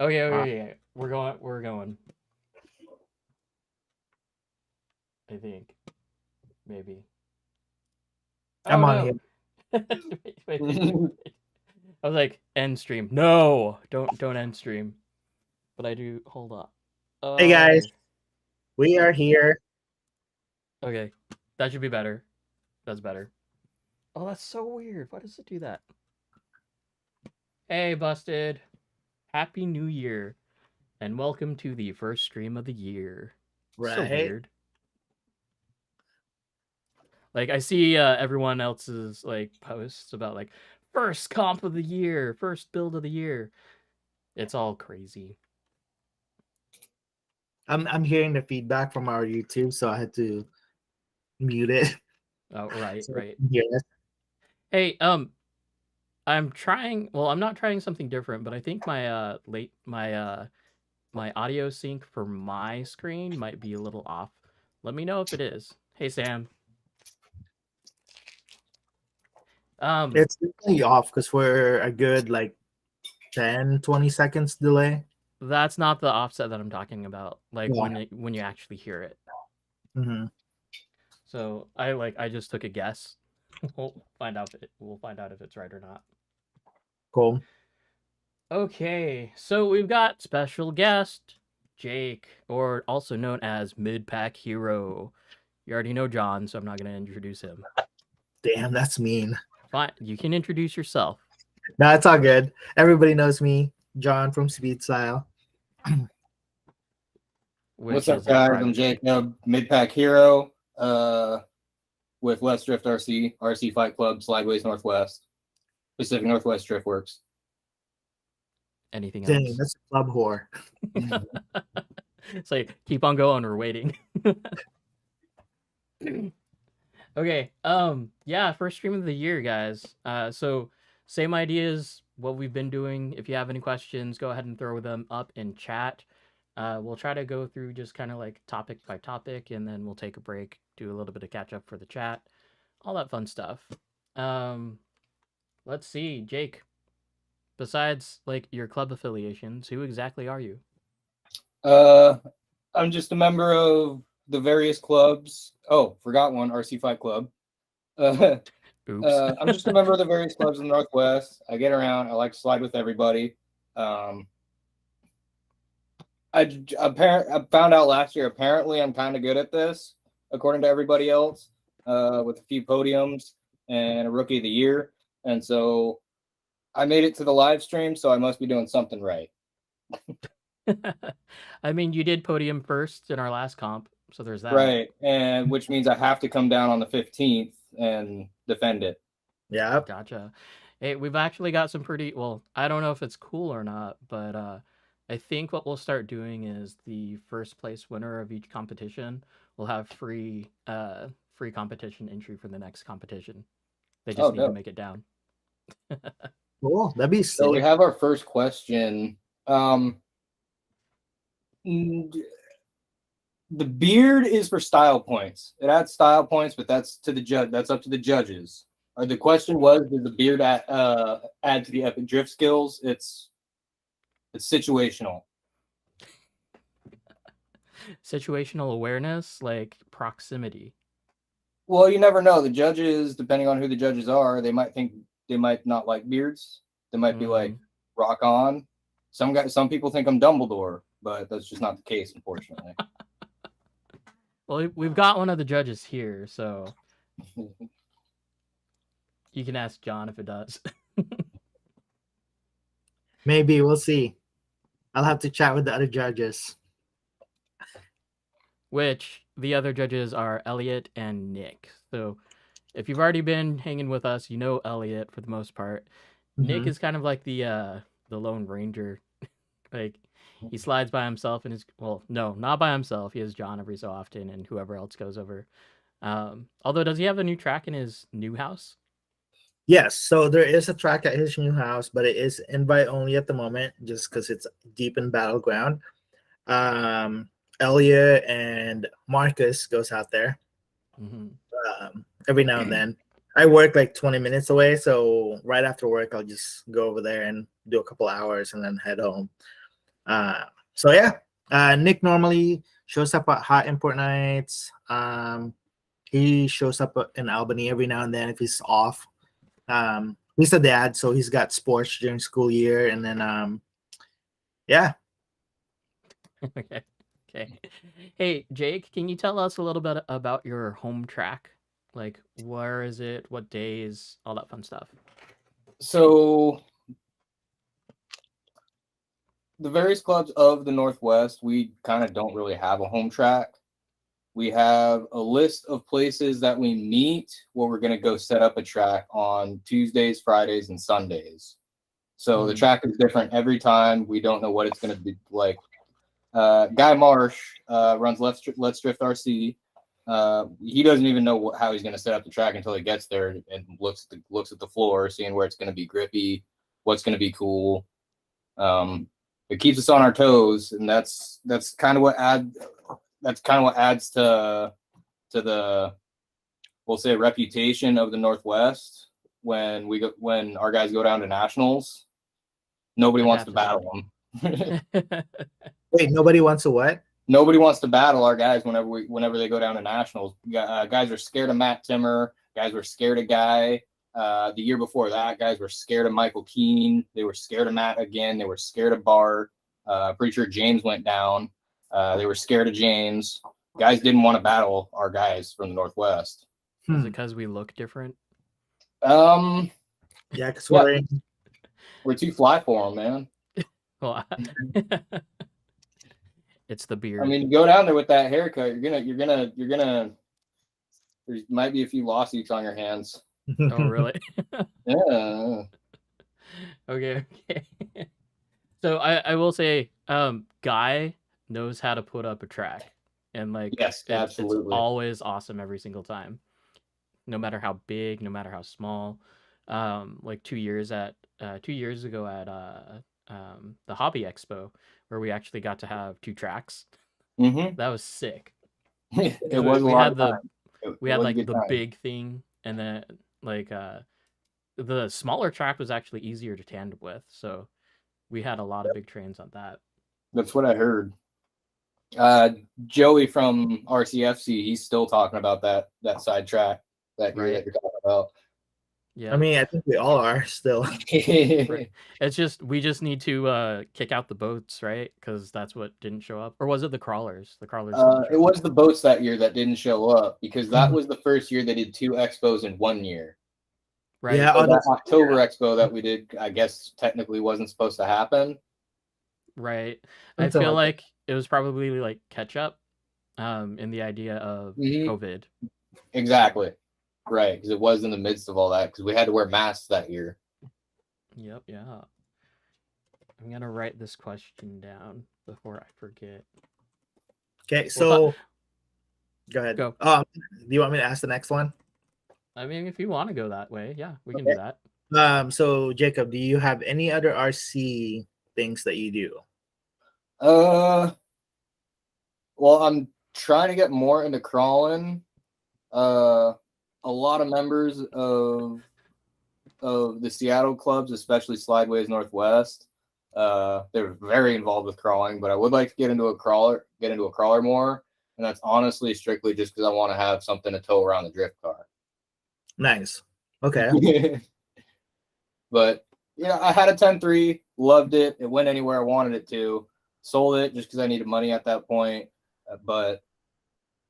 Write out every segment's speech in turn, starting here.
Okay. We're going. I think. Maybe. I'm Oh on here. no. wait. I was like, end stream. No, don't end stream. But I do. Hold on. Hey guys, Okay. we are here. Okay. That should be better. That's better. Oh, that's so weird. Why does it do that? Hey, Busted. Happy New Year. And welcome to the first stream of the year. So Right. weird. Like I see everyone else's like posts about like first comp of the year, first build of the year. It's all crazy. I'm hearing the feedback from our YouTube, so I had to mute it. Oh, right, So right. yes. Hey, I'm trying. Well, I'm not trying something different, but I think my audio sync for my screen might be a little off. Let me know if it is. Hey, Sam. Um, It's definitely off because we're a good like 10-20 seconds delay. that's not the offset that I'm talking about. Like Yeah. when you actually hear it. Hmm. So I just took a guess. We'll find out if it's right or not. Cool. Okay, so we've got special guest Jake, or also known as Mid Pack Hero. You already know John, so I'm not gonna introduce him. Damn, that's mean. Fine, you can introduce yourself. No, it's all good. Everybody knows me, John from Speed Style. Which What's up, is a guys? I'm private stream. Jacob, Midpack Hero, with Let's Drift RC Fight Club, Slideways Northwest, Pacific Northwest Drift Works. Anything Dang, else? that's a club whore. It's like keep on going. We're waiting. Okay. Yeah, first stream of the year, guys. So same ideas, what we've been doing. If you have any questions, go ahead and throw them up in chat. We'll try to go through just kind of like topic by topic, and then we'll take a break, do a little bit of catch up for the chat, all that fun stuff. Um, let's see, Jake. Besides like your club affiliations, who exactly are you? I'm just a member of the various clubs. Oh, forgot one, RC Fight Club. Oops. I'm just a member of the various clubs in the Northwest. I get around. I like to slide with everybody. I found out last year. Apparently, I'm kind of good at this, according to everybody else, with a few podiums and a Rookie of the Year. And so I made it to the live stream, so I must be doing something right. I mean, you did podium first in our last comp, so there's that. Right, and which means I have to come down on the 15th and defend it. Yeah. Gotcha. Hey, we've actually got some pretty well, I don't know if it's cool or not, but I think what we'll start doing is the first place winner of each competition will have free competition entry for the next competition. They just need to No. make it down. Cool. That'd be So we sick. have our first question. The beard is for style points. It adds style points, but that's to the judge. That's up to the judges. Or the question was, does the beard add to the epic drift skills? It's situational. Situational awareness, like proximity. Well, you never know. The judges, depending on who the judges are, they might not like beards. They might be like rock on. Some people think I'm Dumbledore, but that's just not the case, unfortunately. Well, we've got one of the judges here, so you can ask John if it does. Maybe we'll see. I'll have to chat with the other judges. Which the other judges are Elliot and Nick. So if you've already been hanging with us, you know Elliot for the most part. Nick is kind of like the Lone Ranger. Like he slides by himself and no, not by himself. He has John every so often and whoever else goes over. Although does he have a new track in his new house? Yes, so there is a track at his new house, but it is invite only at the moment, just because it's deep in battleground. Elliot and Marcus goes out there every now and then. I work like 20 minutes away, so right after work, I'll just go over there and do a couple hours and then head home. So yeah, Nick normally shows up at Hot Import Nights. He shows up in Albany every now and then if he's off. He's a dad, so he's got sports during school year, and then yeah. Okay. Okay. Hey, Jake, can you tell us a little bit about your home track? Like, where is it? What days? All that fun stuff. So the various clubs of the Northwest, we kind of don't really have a home track. We have a list of places that we meet where we're going to go set up a track on Tuesdays, Fridays, and Sundays. So the track is different every time. We don't know what it's going to be like. Guy Marsh runs Let's Drift RC. He doesn't even know how he's going to set up the track until he gets there and looks at the floor, seeing where it's going to be grippy, what's going to be cool. It keeps us on our toes, and that's kind of what adds to the, we'll say, reputation of the Northwest. When our guys go down to nationals, nobody wants to battle them. Wait, nobody wants to what? Nobody wants to battle our guys whenever they go down to nationals. Guys are scared of Matt Timmer. Guys were scared of Guy. The year before that, guys were scared of Michael Keene. They were scared of Matt again. They were scared of Bart. Pretty sure James went down. They were scared of James. Guys didn't want to battle our guys from the Northwest. Is it because we look different? Yeah, because we're too fly for them, man. Well, it's the beard. I mean, you go down there with that haircut, you're gonna. There might be a few lawsuits on your hands. Oh, really? Yeah. Okay. So I will say, Guy knows how to put up a track, and like, yes, absolutely, it's always awesome every single time, no matter how big, no matter how small. Like 2 years ago at the Hobby Expo, where we actually got to have 2 tracks. Mm-hmm. That was sick. It was. We had like the big thing, and then like the smaller track was actually easier to tandem with, so we had a lot of big trains on that. That's what I heard. Joey from RCFC, he's still talking about that side track that you're talking about. Yeah, I mean, I think we all are still. It's just we just need to kick out the boats, right? Because that's what didn't show up, or was it the crawlers? The crawlers. It was the boats that year that didn't show up because that was the first year they did 2 expos in 1 year. Right. Yeah, so that October expo that we did, I guess technically wasn't supposed to happen. Right. I feel like it was probably like catch up, in the idea of COVID. Exactly. Right, because it was in the midst of all that, because we had to wear masks that year. Yep, yeah. I'm going to write this question down before I forget. Okay, so go ahead. Go. Do you want me to ask the next one? I mean, if you want to go that way, yeah, we can do that. So Jacob, do you have any other RC things that you do? Well, I'm trying to get more into crawling. A lot of members of the Seattle clubs, especially Slideways Northwest, they're very involved with crawling, but I would like to get into a crawler more, and that's honestly strictly just because I want to have something to tow around the drift car. Nice. Okay. But yeah, I had a 10.3, loved it. It went anywhere I wanted it to. Sold it just because I needed money at that point, but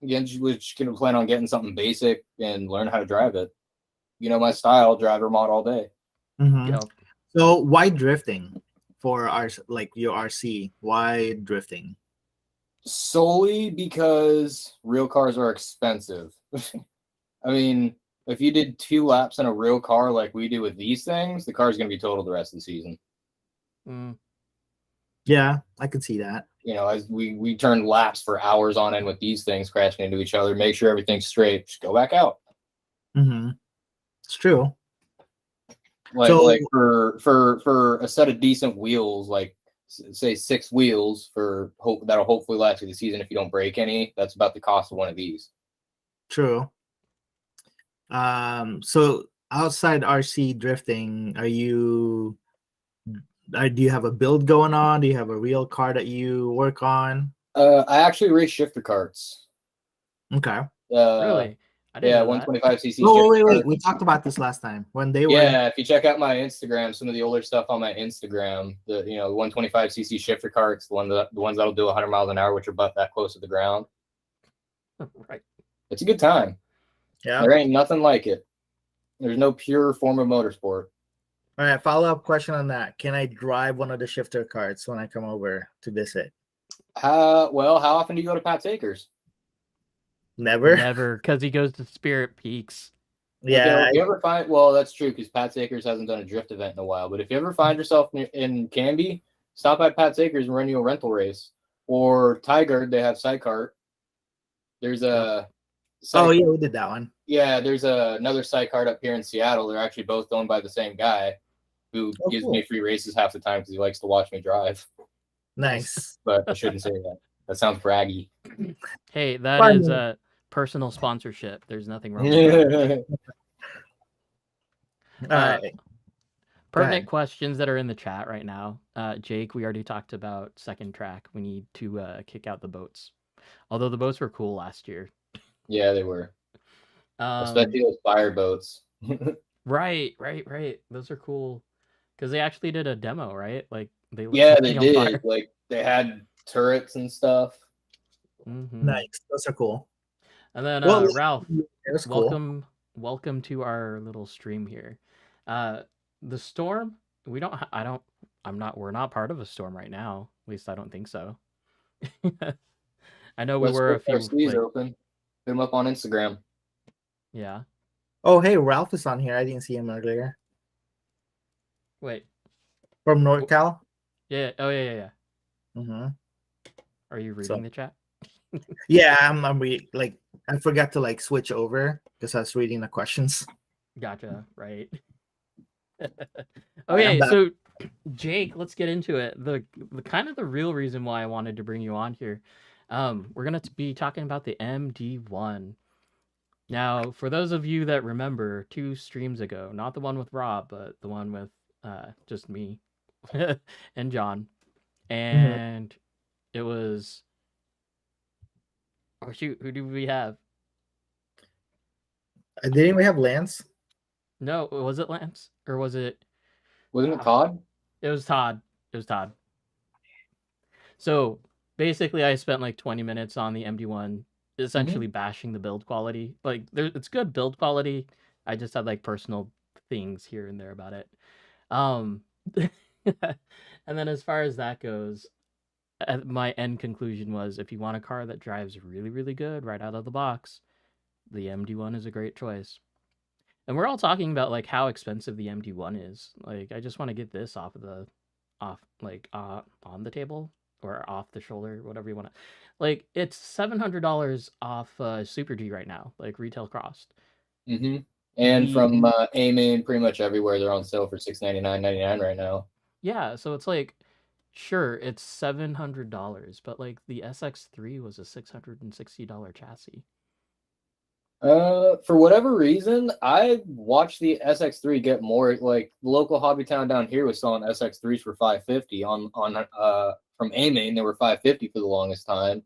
again, we're just going to plan on getting something basic and learn how to drive it. You know my style, driver mod all day. Mm-hmm. Yep. So why drifting for your RC? Why drifting? Solely because real cars are expensive. I mean, if you did 2 laps in a real car like we do with these things, the car's going to be totaled the rest of the season. Yeah, I can see that. You know, as we turn laps for hours on end with these things crashing into each other, make sure everything's straight, just go back out. Mm-hmm. It's true. Like for a set of decent wheels, like say 6 wheels that'll hopefully last you the season if you don't break any. That's about the cost of one of these. True. So outside RC drifting, are you do you have a build going on? Do you have a real car that you work on? I actually race shifter carts. Okay. Really? I didn't Yeah, know that. 125cc Oh, shifter wait. carts. We talked about this last time when they were. Yeah, if you check out my Instagram, some of the older stuff on my Instagram, the 125cc shifter carts, the ones that'll do 100 miles an hour, which are about that close to the ground. Right. It's a good time. Yeah. There ain't nothing like it. There's no pure form of motorsport. All right. Follow-up question on that. Can I drive one of the shifter carts when I come over to visit? How often do you go to Pat's Acres? Never. Never, because he goes to Spirit Peaks. Yeah. Okay, well, if you ever find, well, that's true because Pat's Acres hasn't done a drift event in a while. But if you ever find yourself in Canby, stop by Pat's Acres and run you a rental race. Or Tigard, they have Sidecart. There's a Oh yeah, we did that one. Yeah, there's another Sidecart up here in Seattle. They're actually both owned by the same guy who gives me free races half the time because he likes to watch me drive. Nice. But I shouldn't say that. That sounds braggy. Hey, that is a personal sponsorship. There's nothing wrong with that. All right. Pertinent questions that are in the chat right now. Jake, we already talked about second track. We need to kick out the boats. Although the boats were cool last year. Yeah, they were. Especially those fire boats. Right. Those are cool. Because they actually did a demo, right? Like they did. Fire. Like they had turrets and stuff. Mm-hmm. Nice. Those are cool. And then Ralph, welcome to our little stream here. The storm, we're not part of a storm right now. At least I don't think so. I know we were a few. Like, open. Hit him up on Instagram. Yeah. Oh, hey, Ralph is on here. I didn't see him earlier. Wait. From NorCal? Yeah. Oh, yeah. Mm-hmm. Are you reading the chat? Yeah, I'm like I forgot to switch over because I was reading the questions. Gotcha. Right. Okay, so Jake, let's get into it. The kind of the real reason why I wanted to bring you on here. We're gonna be talking about the MD1. Now, for those of you that remember 2 streams ago, not the one with Rob, but the one with just me and John, and it was. Oh shoot! Who do we have? Didn't we have Lance? No, was it Lance or was it? Wasn't it Todd? It was Todd. So basically, I spent like 20 minutes on the MD1, essentially bashing the build quality. Like, it's good build quality. I just had like personal things here and there about it. And then as far as that goes, my end conclusion was if you want a car that drives really, really good right out of the box, the MD1 is a great choice. And we're all talking about like how expensive the MD1 is. Like, I just want to get this on the table or off the shoulder, whatever you want to. Like, it's $700 off Super G right now, like retail cost. Mm-hmm. And from AMAN, pretty much everywhere, they're on sale for $699.99 right now. Yeah, so it's like, sure, it's $700, but like the SX3 was a $660 chassis. For whatever reason, I watched the SX3 get more. Like the local hobby town down here was selling SX3s for $550 on from AMAN. They were $550 for the longest time,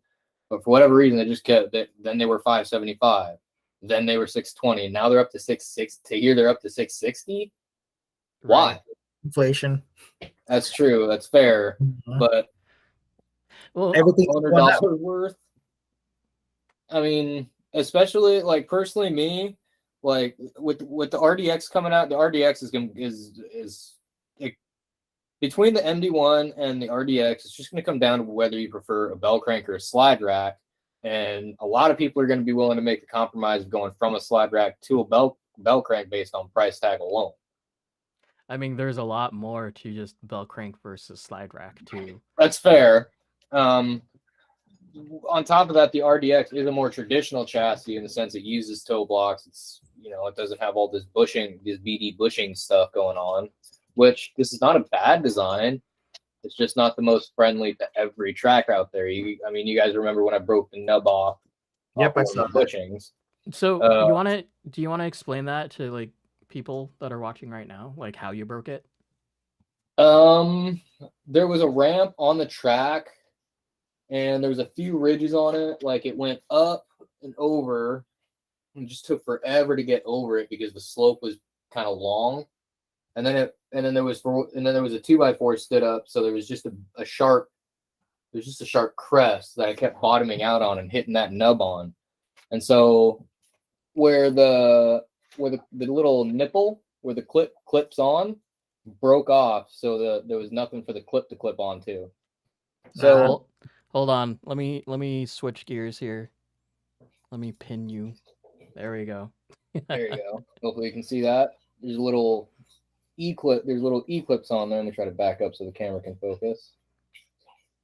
but for whatever reason, they just kept. Then they were $575. Then they were $620. Now they're up to $660. To here, they're up to $660. Why? Right. Inflation. That's true. That's fair. But everything's $100 worth. I mean, especially like personally me, like with the RDX coming out, the RDX is between the MD1 and the RDX, it's just going to come down to whether you prefer a bell crank or a slide rack. And a lot of people are going to be willing to make the compromise of going from a slide rack to a bell crank based on price tag alone. I mean, there's a lot more to just bell crank versus slide rack too. That's fair. On top of that, the RDX is a more traditional chassis in the sense it uses toe blocks. It's it doesn't have all this BD bushing stuff going on, which this is not a bad design. It's just not the most friendly to every track out there. You guys remember when I broke the nub off? Yep, I saw bushings. So do you want to explain that to like people that are watching right now, like how you broke it? There was a ramp on the track, and there was a few ridges on it. Like it went up and over, and it just took forever to get over it because the slope was kind of long. And then there was a 2x4 stood up, so there was just a sharp crest that I kept bottoming out on and hitting that nub on. And so where the little nipple where the clip clips on broke off, so there was nothing for the clip to clip onto. So hold on, let me switch gears here. Let me pin you. There we go. There you go. Hopefully you can see that. There's little E-clips on there. Let me try to back up so the camera can focus.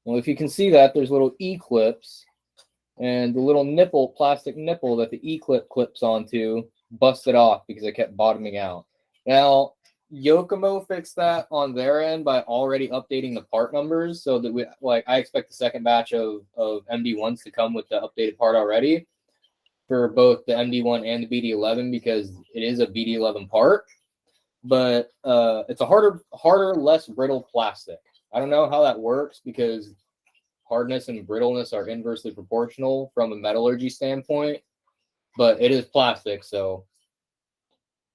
Well, if you can see that, there's little E-clips, and the little plastic nipple that the E-clip clips onto busted off because I kept bottoming out. Now, Yokomo fixed that on their end by already updating the part numbers, so that I expect the second batch of MD1s to come with the updated part already for both the MD1 and the BD11, because it is a BD11 part, but it's a harder, less brittle plastic. I don't know how that works because hardness and brittleness are inversely proportional from a metallurgy standpoint, but it is plastic, so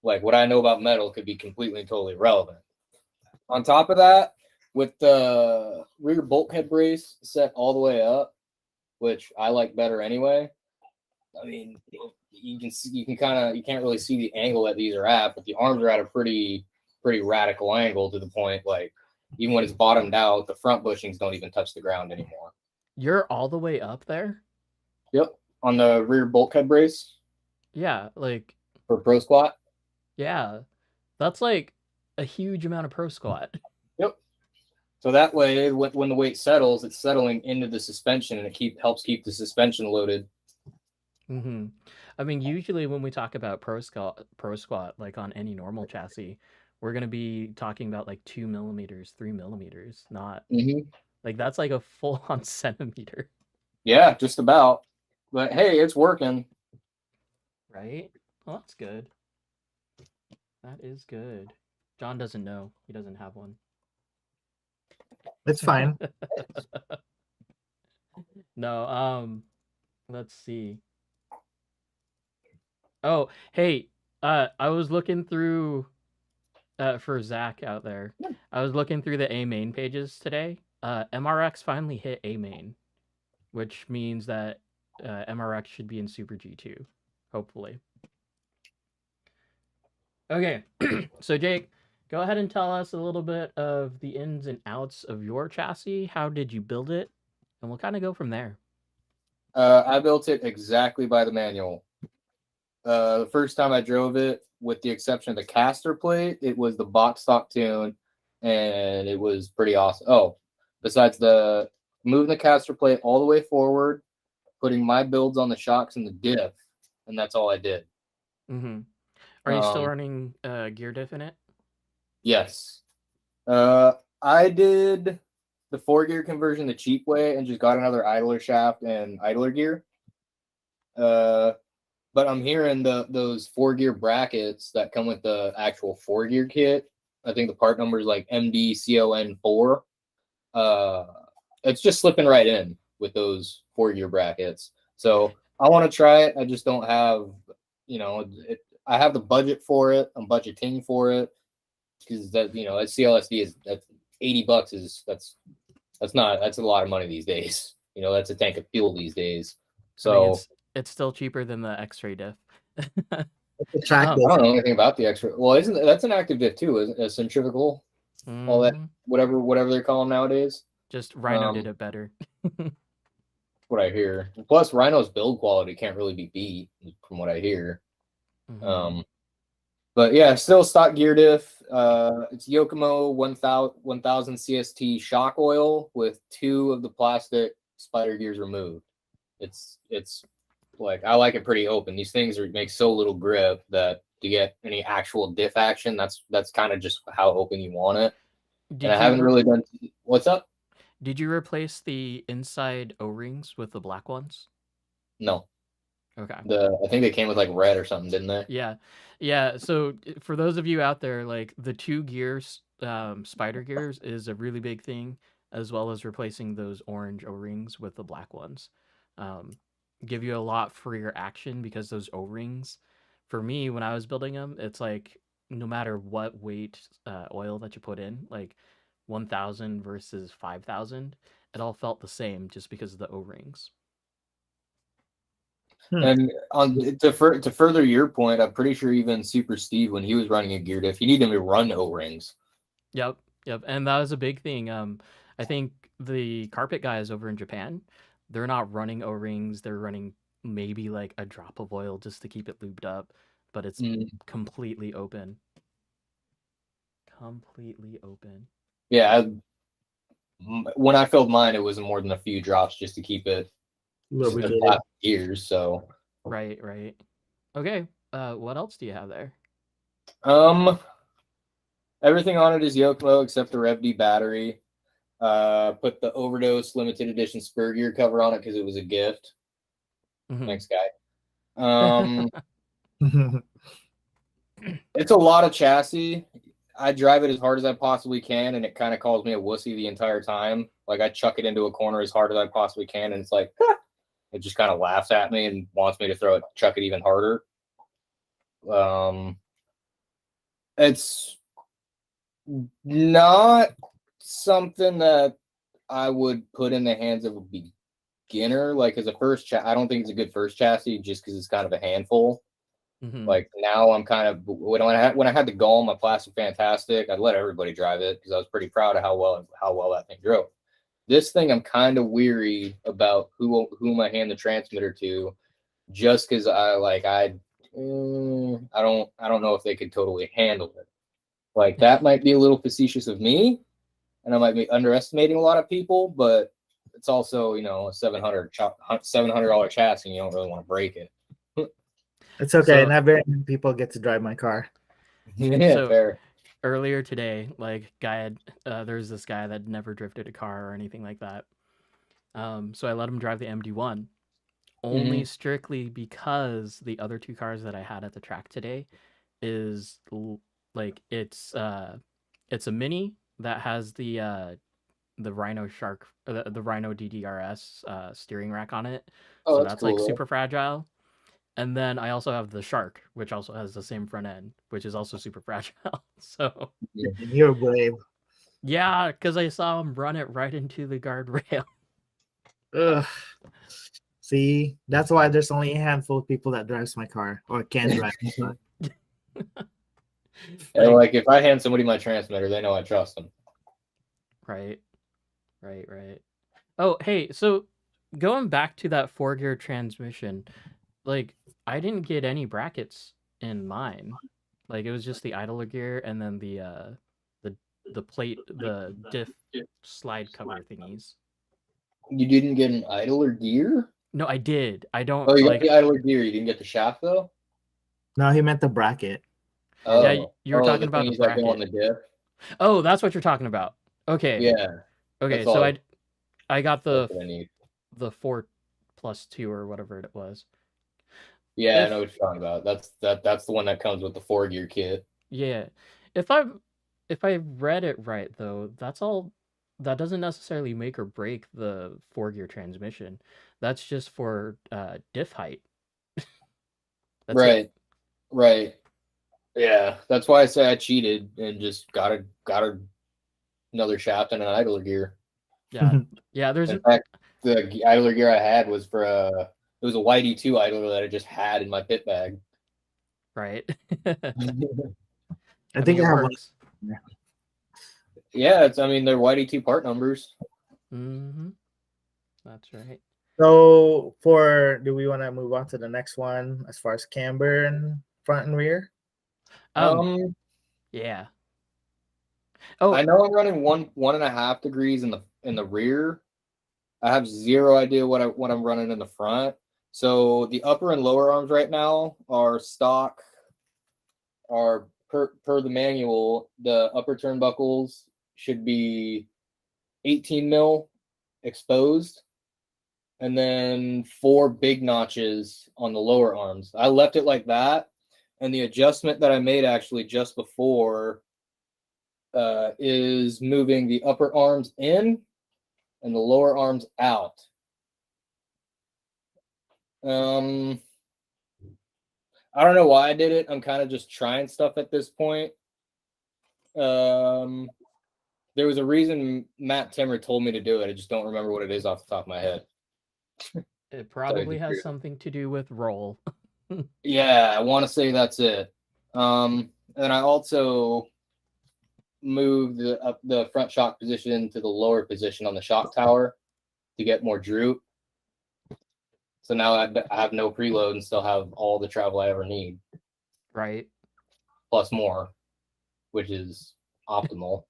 like what I know about metal could be completely and totally irrelevant. On top of that, with the rear bulkhead brace set all the way up, which I like better anyway. I mean, you can't really see the angle that these are at, but the arms are at a pretty radical angle to the point, like, even when it's bottomed out, the front bushings don't even touch the ground anymore. You're all the way up there? Yep. On the rear bulkhead brace. Yeah, like for pro squat. Yeah. That's like a huge amount of pro squat. Yep. So that way, when the weight settles, it's settling into the suspension, and it helps keep the suspension loaded. Mm-hmm. I mean, usually when we talk about pro squat, like on any normal chassis, we're gonna be talking about like 2 millimeters, 3 millimeters, not like that's like a full on centimeter. Yeah, just about. But hey, it's working. Right? Well, that's good. That is good. John doesn't know. He doesn't have one. It's fine. No, let's see. Oh, hey, I was looking through for Zach out there. I was looking through the A main pages today. MRX finally hit A main, which means that MRX should be in Super G2, hopefully. Okay, so Jake, go ahead and tell us a little bit of the ins and outs of your chassis. How did you build it? And we'll kind of go from there. I built it exactly by the manual. The first time I drove it, with the exception of the caster plate, it was the box stock tune, and it was pretty awesome. Oh, besides moving the caster plate all the way forward, putting my builds on the shocks and the diff, and that's all I did. Mm-hmm. Are you still running gear diff in it? Yes. I did the 4-gear conversion the cheap way and just got another idler shaft and idler gear. But I'm hearing those 4-gear brackets that come with the actual 4-gear kit. I think the part number is like MD1 it's just slipping right in with those 4-gear brackets. So I want to try it. I just don't have, I have the budget for it. I'm budgeting for it because that CLSD is that's $80 that's a lot of money these days. That's a tank of fuel these days. So it's still cheaper than the X-ray diff. I don't know anything about the X-ray. Well, that's an active diff too, isn't it? A centrifugal, all that whatever they're calling nowadays. Just Rhino did it better. What I hear. Plus, Rhino's build quality can't really be beat, from what I hear. But yeah, still stock gear diff. It's Yokomo 1000 CST shock oil with 2 of the plastic spider gears removed. It's like, I like it pretty open. These things make so little grip that to get any actual diff action, that's kind of just how open you want it. And I haven't really done. What's up? Did you replace the inside O-rings with the black ones? No. Okay. I think they came with like red or something, didn't they? Yeah. So for those of you out there, like the 2 gears, spider gears is a really big thing, as well as replacing those orange O-rings with the black ones. Um, give you a lot freer action because those O-rings, for me, when I was building them, it's like no matter what weight oil that you put in, like 1,000 versus 5,000, it all felt the same just because of the O-rings. And to further your point, I'm pretty sure even Super Steve, when he was running a gear diff, he needed to run O-rings. Yep, and that was a big thing. I think the carpet guys over in Japan, they're not running O-rings. They're running maybe like a drop of oil just to keep it lubed up, but it's completely open. Completely open. Yeah, when I filled mine, it was more than a few drops just to keep it gears. So right. Okay. What else do you have there? Everything on it is Yokomo except the Rev D battery. Put the Overdose limited edition spur gear cover on it because it was a gift. Thanks, guy. It's a lot of chassis. I drive it as hard as I possibly can, and it kind of calls me a wussy the entire time. Like I chuck it into a corner as hard as I possibly can, and it's like it just kind of laughs at me and wants me to chuck it even harder. It's not something that I would put in the hands of a beginner. Like as a first I don't think it's a good first chassis just because it's kind of a handful. Like now I'm kind of when I had the Golem, my Plastic Fantastic, I'd let everybody drive it because I was pretty proud of how well that thing drove. This thing I'm kind of weary about whom I hand the transmitter to, just because I don't know if they could totally handle it. Like that might be a little facetious of me, and I might be underestimating a lot of people, but it's also a $700 chassis. You don't really want to break it. It's okay. Not very many people get to drive my car. Yeah, fair. Earlier today, like there's this guy that never drifted a car or anything like that. So I let him drive the MD1, only strictly because the other 2 cars that I had at the track today is like it's a mini that has the Rhino Shark, the Rhino DDRS steering rack on it. So that's cool, like super fragile. And then I also have the Shark, which also has the same front end, which is also super fragile. So you're brave. Yeah, because I saw him run it right into the guardrail. Ugh. See, that's why there's only a handful of people that drives my car or can drive my car. Like if I hand somebody my transmitter, they know I trust them. Right. Oh, hey, so going back to that 4-gear transmission, like I didn't get any brackets in mine. Like it was just the idler gear and then the plate, the diff slide cover thingies. You didn't get an idler gear? No, I did. I don't. Oh, you got the idler gear. You didn't get the shaft though. No, he meant the bracket. Oh, yeah, you were talking about the bracket. On the diff. Oh, that's what you're talking about. Okay. Yeah. Okay, so I got the 4+2 or whatever it was. Yeah, I know what you're talking about. That's the one that comes with the 4-gear kit. Yeah. If I read it right though, that doesn't necessarily make or break the 4-gear transmission. That's just for diff height. That's it. Right. Yeah, that's why I say I cheated and just got another shaft and an idler gear. Yeah. There's in fact the idler gear I had was for it was a YD2 idler that I just had in my pit bag. Right. I think it works. Yeah, they're YD2 part numbers. That's right. So do we want to move on to the next one as far as camber and front and rear? Yeah. Oh, I know I'm running 1.5 degrees in the rear. I have zero idea what I'm running in the front. So the upper and lower arms right now are stock. Are per the manual, the upper turnbuckles should be 18 mil exposed, and then 4 big notches on the lower arms. I left it like that, and the adjustment that I made actually just before is moving the upper arms in and the lower arms out. I don't know why I did it. I'm kind of just trying stuff at this point. There was a reason Matt Timmer told me to do it. I just don't remember what it is off the top of my head. It probably has something to do with roll. Yeah, I want to say that's it. And then I also moved the front shock position to the lower position on the shock tower to get more droop. So now I have no preload and still have all the travel I ever need. Right. Plus more, which is optimal.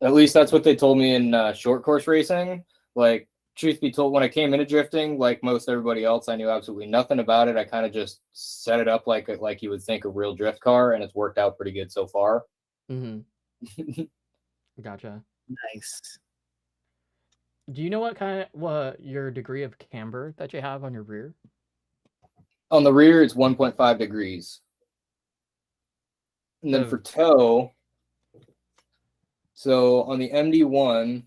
At least that's what they told me in short course racing. Like, truth be told, when I came into drifting, like most everybody else, I knew absolutely nothing about it. I kind of just set it up like you would think a real drift car, and it's worked out pretty good so far. Mm-hmm. Gotcha. Nice. Do you know what your degree of camber that you have on your rear? On the rear, it's 1.5 degrees. And then for toe, so on the MD1,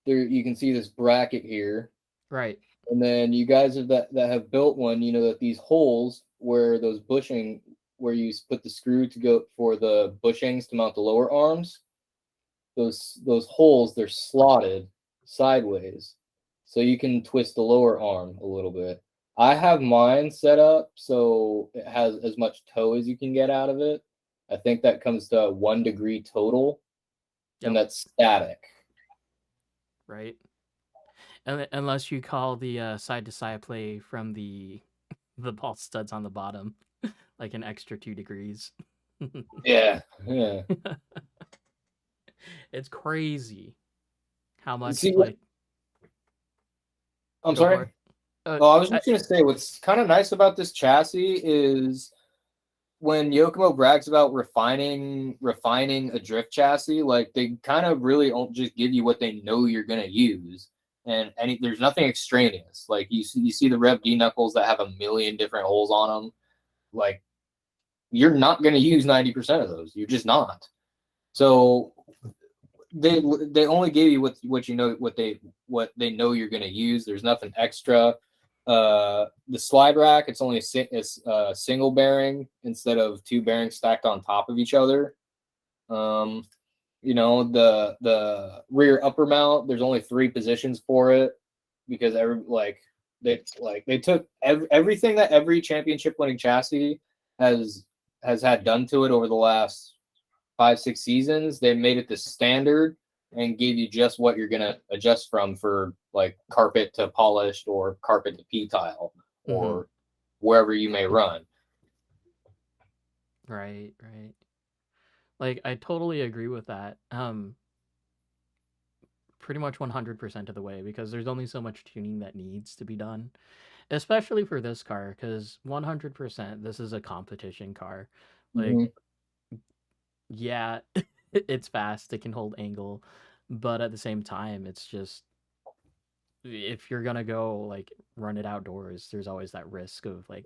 there you can see this bracket here. Right. And then you guys that have built one, you know that these holes where those bushing, where you put the screw to go for the bushings to mount the lower arms, those holes, they're slotted sideways. So you can twist the lower arm a little bit. I have mine set up so it has as much toe as you can get out of it. I think that comes to 1 degree total, and that's static. Right. Unless you call the side-to-side play from the ball studs on the bottom like an extra 2 degrees. Yeah. It's crazy how much. See, like, I'm sorry. I was just gonna say what's kind of nice about this chassis is when Yokomo brags about refining a drift chassis, like they kind of really don't just give you what they know you're gonna use, and there's nothing extraneous. Like you see the Rev D knuckles that have a million different holes on them. Like you're not gonna use 90% of those. You're just not. So they only gave you what you know what they know you're gonna use. There's nothing extra. The slide rack, it's only a single bearing instead of 2 bearings stacked on top of each other. You know, the rear upper mount, there's only 3 positions for it because they took everything that every championship winning chassis has had done to it over the last 5-6 seasons. They made it the standard and gave you just what you're going to adjust from for like carpet to polished or carpet to P-tile or wherever you may run. Right. Like, I totally agree with that. Pretty much 100% of the way, because there's only so much tuning that needs to be done, especially for this car, because 100% this is a competition car. Like, yeah, it's fast, it can hold angle, but at the same time, it's just, if you're gonna go like run it outdoors, there's always that risk of like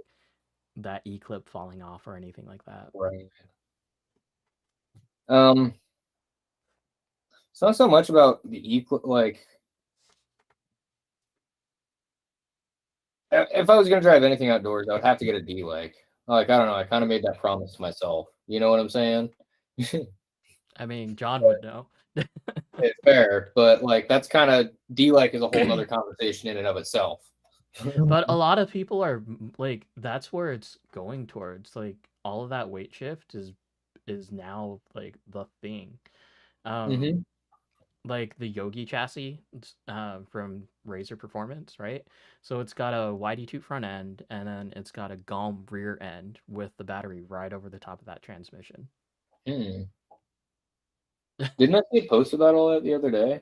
that E-clip falling off or anything like that. Right. It's not so much about the E-clip, like if I was gonna drive anything outdoors, I would have to get a D-leg. Like, I don't know, I kind of made that promise to myself. You know what I'm saying? I mean, John would know. It's fair, but like that's kind of D-leg is a whole other conversation in and of itself. But a lot of people are like, that's where it's going towards. Like, all of that weight shift is now like the thing. Like the Yogi chassis from Razor Performance, right? So it's got a YD2 front end, and then it's got a GOM rear end with the battery right over the top of that transmission. Didn't I see a post about all that the other day?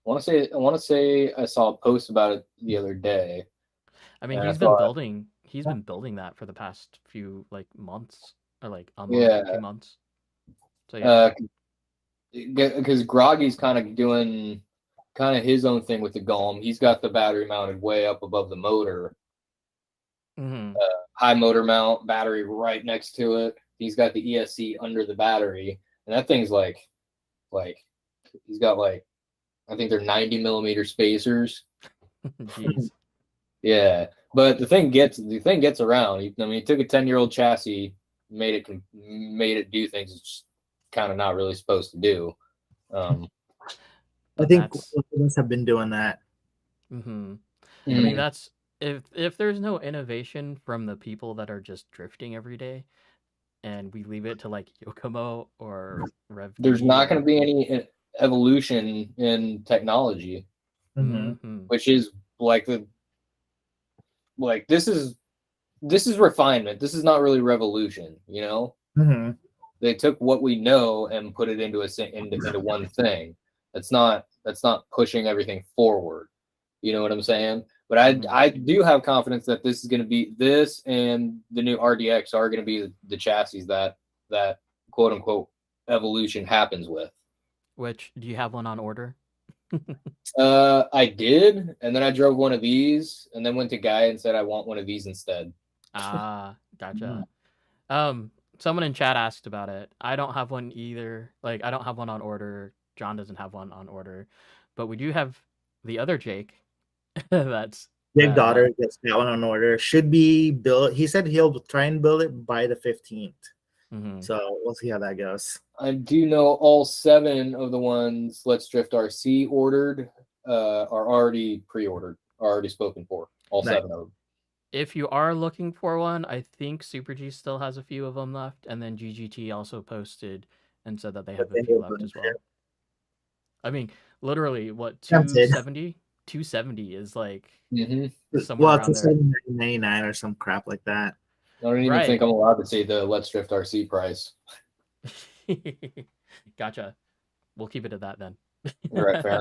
I want to say I saw a post about it the other day. I mean, he's been building that for the past few like months, or like a month, 2 months. So yeah. Because Groggy's kind of doing kind of his own thing with the Golem. He's got the battery mounted way up above the motor. Mm-hmm. High motor mount, battery right next to it. He's got the ESC under the battery, and that thing's like he's got like, I think they're 90mm spacers. Jeez. Yeah, but the thing gets around. I mean, he took a 10-year-old chassis, made it do things it's kind of not really supposed to do. I think most of us have been doing that. Mm-hmm. I mean, that's if there's no innovation from the people that are just drifting every day, and we leave it to like Yokomo or Rev, there's not going to be any evolution in technology, which is like this is refinement. This is not really revolution, you know. They took what we know and put it into one thing. That's not pushing everything forward. You know what I'm saying? But I do have confidence that this is going to be, this and the new RDX are going to be the chassis that quote unquote evolution happens with. Which, do you have one on order? I did, and then I drove one of these, and then went to Guy and said I want one of these instead. Ah, gotcha. Someone in chat asked about it. I don't have one either. Like, I don't have one on order. John doesn't have one on order, but we do have the other Jake. That's Big daughter gets that one on order. Should be built. He said he'll try and build it by the 15th. So we'll see how that goes. I do know all 7 of the ones Let's Drift RC ordered are already pre-ordered, already spoken for. All 7 of them. If you are looking for one, I think Super G still has a few of them left, and then GGT also posted and said that they have a few left as well. I mean, literally, what, 270? 270 is like somewhere around there. 99 or some crap like that. I don't even think I'm allowed to say the Let's Drift RC price. Gotcha. We'll keep it at that then. Right, fair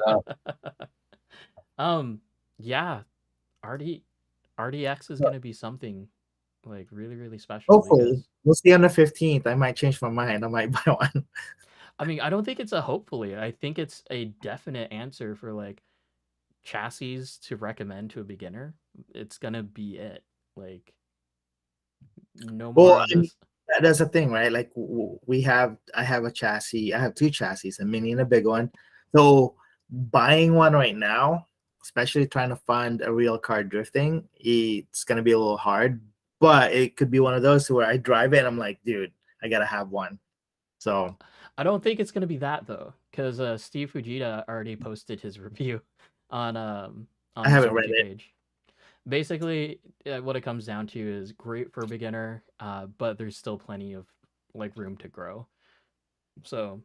enough. Yeah, RDX is going to be something like really, really special. Hopefully. We'll see on the 15th. I might change my mind. I might buy one. I mean, I don't think it's a hopefully. I think it's a definite answer for like chassis to recommend to a beginner. It's going to be it. Like, no more. That's the thing, right? Like I have a chassis. I have 2 chassis, a mini and a big one. So buying one right now, especially trying to fund a real car drifting, it's going to be a little hard, but it could be one of those where I drive it and I'm like, dude, I got to have one. So I don't think it's going to be that though, because Steve Fujita already posted his review on I haven't read it. Page. Basically, what it comes down to is great for a beginner, but there's still plenty of like room to grow. So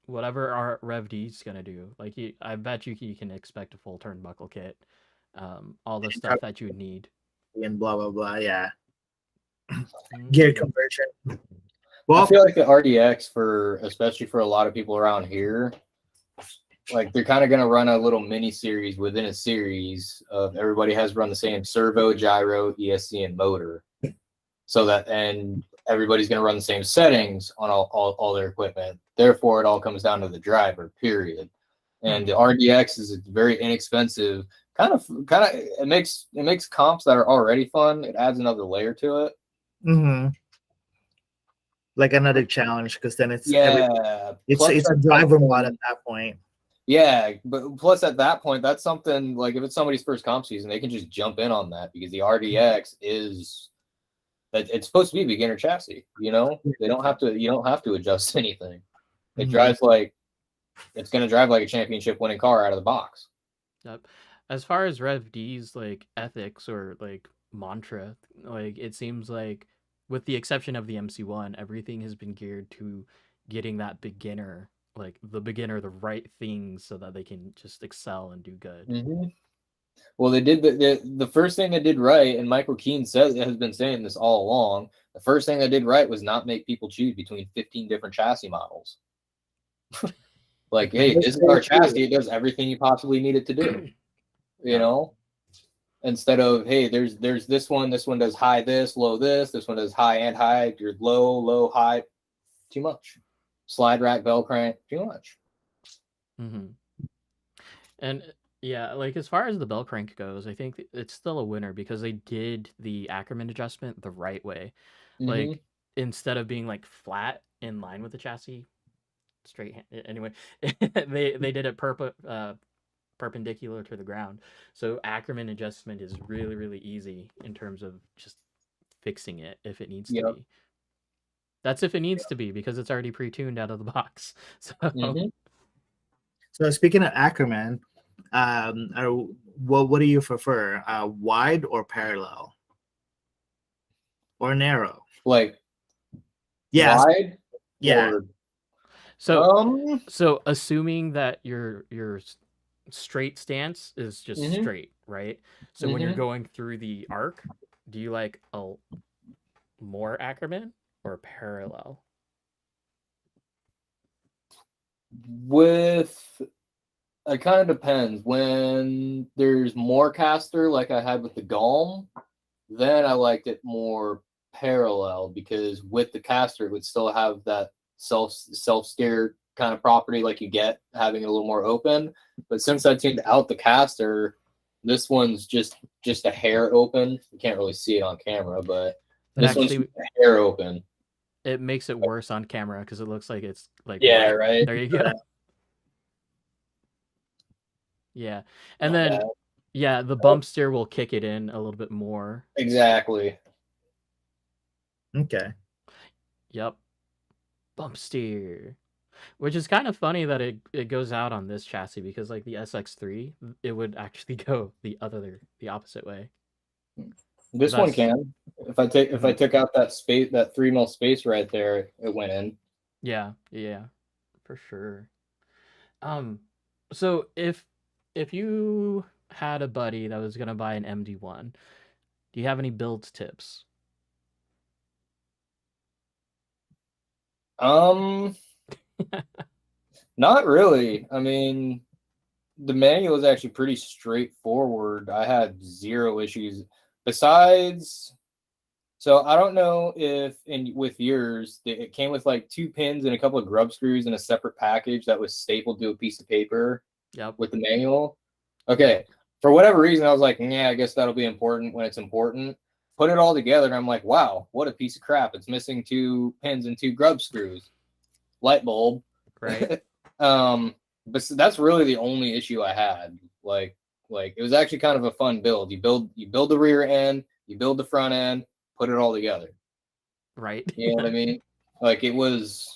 whatever our Rev D is gonna do, like I bet you can expect a full turnbuckle kit, all the stuff that you would need, and blah blah blah. Yeah, gear conversion. Well, I feel like the RDX especially for a lot of people around here, like they're kind of going to run a little mini series within a series of everybody has run the same servo, gyro, ESC, and motor. So that, and everybody's going to run the same settings on all their equipment. Therefore, it all comes down to the driver, period. And the RDX is a very inexpensive it makes comps that are already fun. It adds another layer to it. Like another challenge, because then it's it's a driver mod at that point. Yeah, but plus at that point, that's something like if it's somebody's first comp season, they can just jump in on that because the RDX it's supposed to be a beginner chassis. You know, you don't have to adjust anything. It drives like it's going to drive like a championship winning car out of the box. Yep. As far as Rev D's like ethics or like mantra, like it seems like with the exception of the MC1, everything has been geared to getting that beginner, like the right things so that they can just excel and do good. Well, they did the first thing they did right, and Michael Keane has been saying this all along. The first thing they did right was not make people choose between 15 different chassis models. Like, hey, this is our chassis. It does everything you possibly need it to do. You know? Instead of, hey, there's this one does high this, low this one does high and high, you're low, high. Too much. Slide rack, bell crank, too much. And yeah, like as far as the bell crank goes, I think it's still a winner because they did the Ackerman adjustment the right way. Mm-hmm. Like instead of being like flat in line with the chassis, anyway, they did it perpendicular to the ground. So Ackerman adjustment is really easy in terms of just fixing it if it needs to Yep. be. That's if it needs to be because it's already pre-tuned out of the box. So Mm-hmm. So speaking of Ackerman, what do you prefer, wide or parallel or narrow? Like Yes, wide yeah. or so um. so assuming that your straight stance is just Mm-hmm. straight, right? So when you're Mm-hmm. going through the arc, do you like a more Ackerman or parallel? With it kind of depends. When there's more caster, like I had with the Galm, then I liked it more parallel because with the caster, it would still have that self steer kind of property like you get having it a little more open. But since I tuned out the caster, this one's just a hair open. You can't really see it on camera, but It this one's just actually a hair open. it makes it worse on camera because it looks like it's like Yeah, wide. right. There you go. Yeah. And Not bad. then yeah, the bump steer will kick it in a little bit more. Exactly. Okay. Yep. Bump steer. Which is kind of funny that it goes out on this chassis because like the SX3, it would actually go the opposite way. This one Thus, can. If I mhm. took out that space, that 3 mil space right there, it went in. Yeah, for sure. Um, so if you had a buddy that was gonna buy an MD1, do you have any build tips? Um, Not really. I mean, the manual is actually pretty straightforward. I had zero issues. Besides, so I don't know if in with yours it came with like 2 pins and a couple of grub screws in a separate package that was stapled to a piece of paper Yep. with the manual. Okay, for whatever reason, I was like, yeah, I guess that'll be important when it's important. Put it all together, and I'm like, wow, what a piece of crap! It's missing 2 pins and 2 grub screws. Light bulb. Right. But that's really the only issue I had. Like it was actually kind of a fun build. You build the rear end, you build the front end, put it all together. Right. You know what I mean? Like it was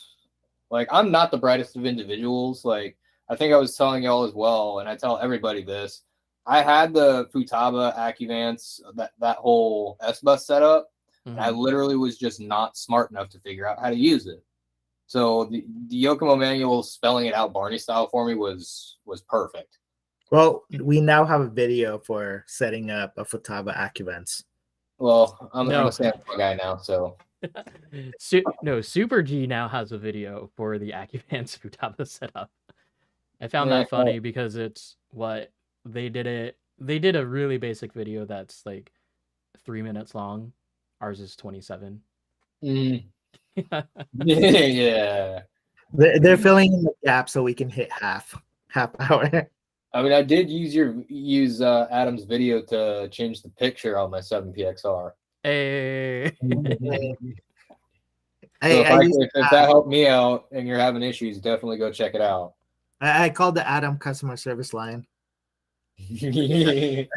like I'm not the brightest of individuals. Like I think I was telling y'all as well, and I tell everybody this. I had the Futaba Accuvance, that whole S bus setup, and I Mhm. literally was just not smart enough to figure out how to use it. So the Yokomo manual spelling it out Barney style for me was perfect. Well, we now have a video for setting up a Futaba Accuvance. Well, I'm a No. Samsung guy now, so No, Super G now has a video for the Accuvance Futaba setup. I found yeah. that funny because it's what they did a really basic video that's like 3 minutes long. Ours is 27. Mm, yeah. They're filling in the gap so we can hit half hour. I mean, I did use Adam's video to change the picture on my 7PXR. Hey. So I used if that helped me out and you're having issues, definitely go check it out. I called the Adam customer service line. I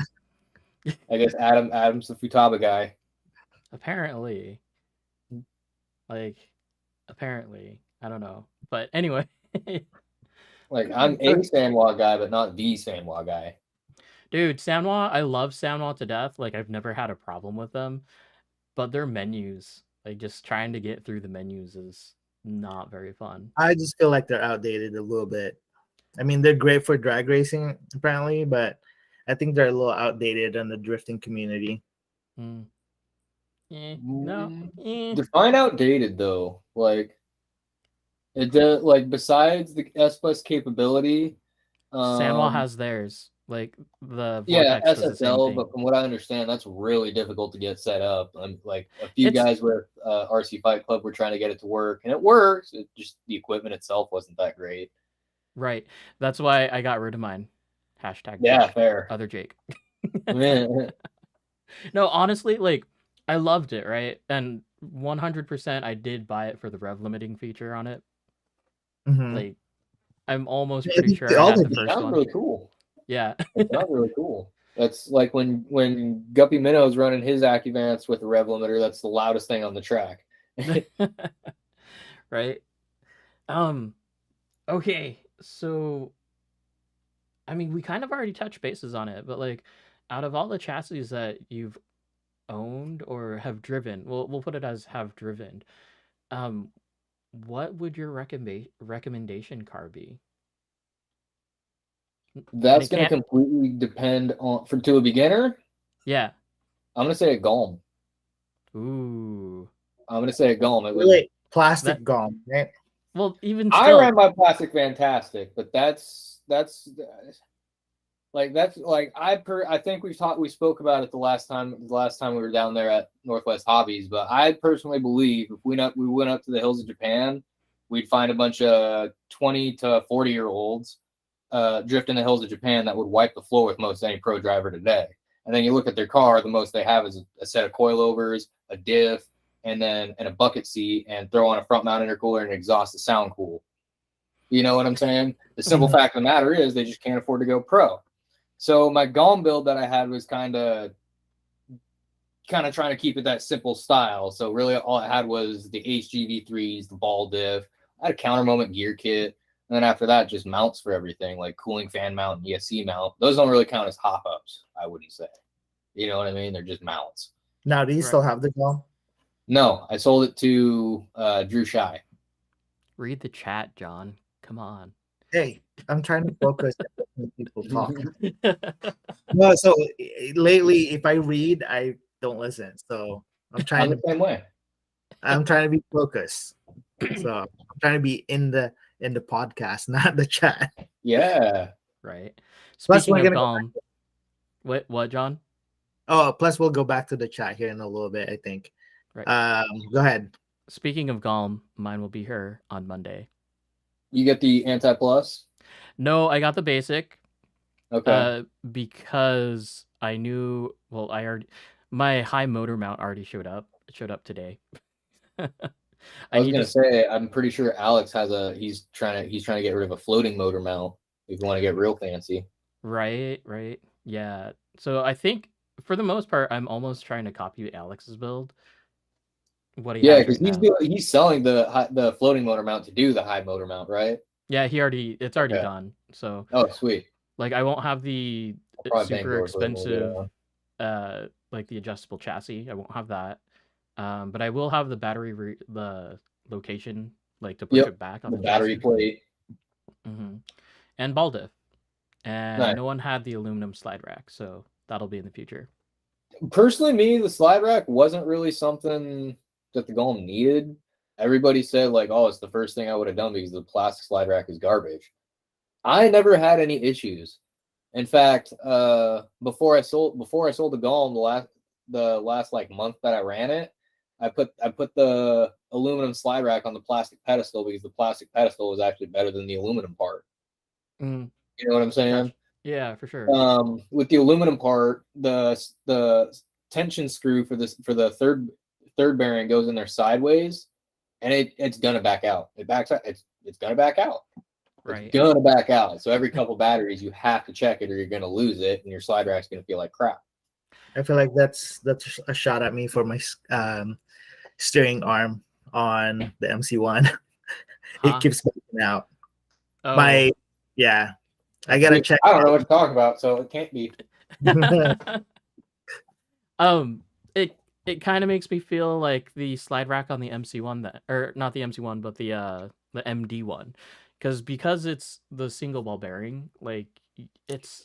guess Adam's the Futaba guy. Apparently. Like apparently. I don't know. But anyway. Like I'm a Sanwa guy, but not the Sanwa guy. Dude, Sanwa, I love Sanwa to death. Like I've never had a problem with them, but their menus, like just trying to get through the menus is not very fun. I just feel like they're outdated a little bit. I mean, they're great for drag racing apparently, but I think they're a little outdated in the drifting community. Mm. No. Define outdated though. Like it does. Like besides the S Bus capability, Sanwa has theirs. Like the yeah, Vortex does the same SSL. thing. But from what I understand, that's really difficult to get set up. Like a few It's guys with RC Fight Club were trying to get it to work, and it works. It just the equipment itself wasn't that great. right. That's why I got rid of mine. Hashtag Yeah, Jake. fair. Other Jake. Man. No, honestly, like I loved it, right? And 100% I did buy it for the rev limiting feature on it. Mhm. Like I'm almost I pretty think sure I all had the the It first sounds one. really cool. Yeah. It sounds really cool. That's like when Guppy Minnow's running his AccuVance with a rev limiter. That's the loudest thing on the track. Right. Okay, so I mean, we kind of already touched bases on it, but like, out of all the chassis that you've owned or have driven, we'll put it as have driven. Um, what would your recommendation car be? And That's it going to can't. completely depend on for to a beginner. Yeah. I'm going to say a Golem. Ooh. I'm going to say a Golem. It was. Wait, That. plastic gum, right? Well, even I still. ran my Plastic Fantastic, but that's like I think we spoke about it the last time we were down there at Northwest Hobbies, but I personally believe if we went up to the hills of Japan, we'd find a bunch of 20 to 40-year-olds drifting the hills of Japan that would wipe the floor with most any pro driver today. And then you look at their car, the most they have is a set of coilovers, a diff, and a bucket seat, and throw on a front mount intercooler and exhaust to sound cool. You know what I'm saying? The simple fact of the matter is they just can't afford to go pro. So my Golem build that I had was kind of trying to keep it that simple style. So really all I had was the HGV3s, the ball diff. I had a counter moment gear kit. And then after that, just mounts for everything, like cooling fan mount and ESC mount. Those don't really count as hop-ups, I wouldn't say. You know what I mean? They're just mounts. Now, do you Right. still have the gum? No, I sold it to Drew Shy. Read the chat, John. Come on. Hey, I'm trying to focus when people talk. No, so lately, if I read, I don't listen. So I'm I'm trying the same way. to be focused. So I'm trying to be in the podcast, not the chat. Yeah. Right. Plus, Speaking we're of gonna go Golem. What, John? Oh, plus we'll go back to the chat here in a little bit, I think. Right. Go ahead. Speaking of Golem, mine will be here on Monday. You get the Anti Plus? No, I got the basic. Okay. Because I knew. Well, my high motor mount already showed up. It showed up today. I was gonna say, I'm pretty sure Alex has he's trying to get rid of a floating motor mount if you want to get real fancy. Right. Yeah. So I think for the most part, I'm almost trying to copy Alex's build. What he has because right now. he's selling the floating motor mount to do the high motor mount, right? Yeah, it's already done. So Sweet. like I won't have the super expensive like the adjustable chassis. I won't have that. But I will have the battery the location like to push it back on the the battery chassis. plate. Mm-hmm. And ball diff. And Nice. no one had the aluminum slide rack, so that'll be in the future. Personally, the slide rack wasn't really something that the Golem needed. Everybody said like, "Oh, it's the first thing I would have done because the plastic slide rack is garbage." I never had any issues. In fact, before I sold the Golem, the last like month that I ran it, I put the aluminum slide rack on the plastic pedestal because the plastic pedestal was actually better than the aluminum part. Mm. You know what I'm saying? Yeah, for sure. With the aluminum part, the tension screw for the third bearing goes in there sideways, and it's gonna back out. It backs out. It's gonna back out. Right. It's gonna back out. So every couple batteries, you have to check it, or you're gonna lose it, and your slide rack's gonna feel like crap. I feel like that's a shot at me for my steering arm on the MC1. It keeps backing out. Oh. I gotta check. I don't know what to talk about, so it can't be. It kind of makes me feel like the slide rack on the MC1 or not the MC1, but the MD1, because it's the single ball bearing. Like it's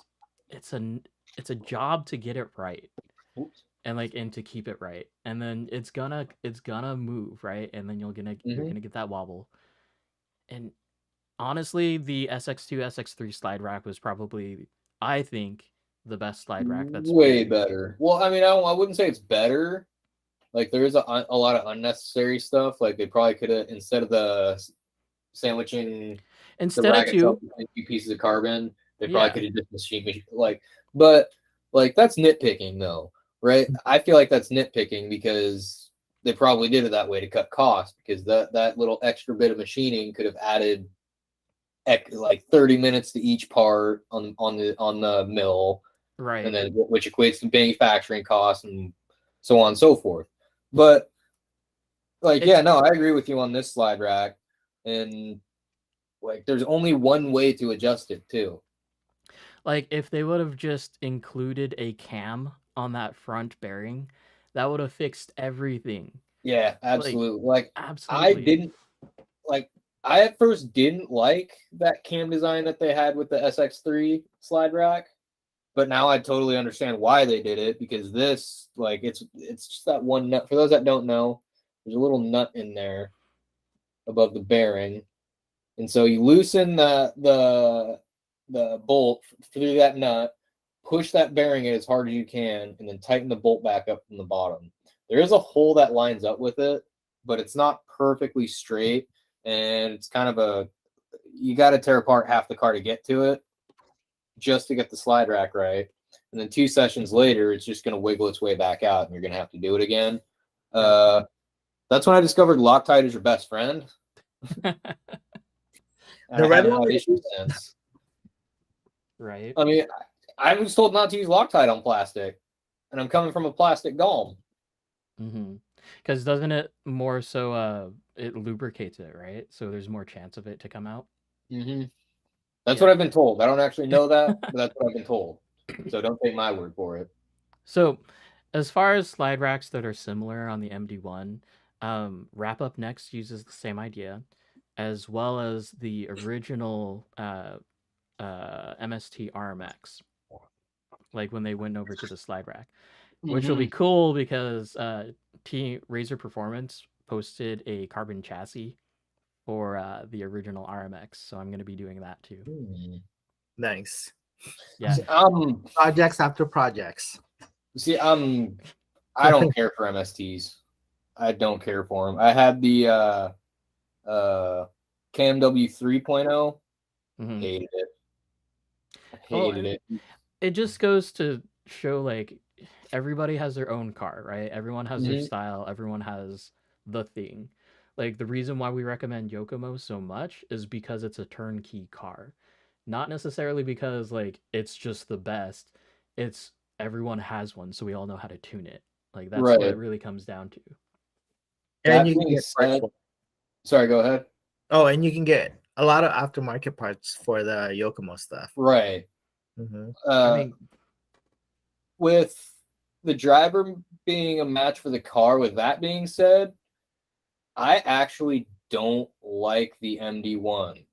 a job to get it right. Oops. And to keep it right, and then it's gonna move right, and then you're gonna get that wobble. And honestly, the SX2 SX3 slide rack was probably, I think, the best slide rack that's way better. Well, I mean, I wouldn't say it's better. Like there is a lot of unnecessary stuff. Like they probably could have, instead of the sandwiching the rack itself, a few pieces of carbon, They probably could have just machined but like that's nitpicking though, right? I feel like that's nitpicking because they probably did it that way to cut costs, because that little extra bit of machining could have added like 30 minutes to each part on the mill, right? And then which equates to manufacturing costs and so on and so forth. But like, yeah, no, I agree with you on this slide rack, and like there's only one way to adjust it too. Like if they would have just included a cam on that front bearing, that would have fixed everything. Yeah, absolutely. Like absolutely. I at first didn't like that cam design that they had with the SX3 slide rack, but now I totally understand why they did it, because this, like, it's just that one nut. For those that don't know, there's a little nut in there above the bearing, and so you loosen the bolt through that nut, push that bearing in as hard as you can, and then tighten the bolt back up from the bottom. There is a hole that lines up with it, but it's not perfectly straight, and it's kind of you got to tear apart half the car to get to it, just to get the slide rack right. And then 2 sessions later, it's just going to wiggle its way back out, and you're going to have to do it again. That's when I discovered Loctite is your best friend. The red one since. Right. I mean, I was told not to use Loctite on plastic, and I'm coming from a plastic golem. Because doesn't it more so it lubricates it, right? So there's more chance of it to come out. That's what I've been told. I don't actually know that, but that's what I've been told. So don't take my word for it. So as far as slide racks that are similar on the MD1, Wrap Up Next uses the same idea, as well as the original MST RMX, like when they went over to the slide rack, which will be cool because T Razor Performance posted a carbon chassis for the original RMX, so I'm going to be doing that too. Nice. Yeah. Projects after projects. See, I don't care for MSTs. I don't care for them. I had the KMW 3.0. Hated it. Hated it. It just goes to show, like, everybody has their own car, right? Everyone has their style. Everyone has the thing. Like, the reason why we recommend Yokomo so much is because it's a turnkey car. Not necessarily because, like, it's just the best. It's everyone has one, so we all know how to tune it. Like, that's what it really comes down to. And you can get sorry, go ahead. Oh, and you can get a lot of aftermarket parts for the Yokomo stuff. Right. I mean, with the driver being a match for the car, with that being said, I actually don't like the MD1.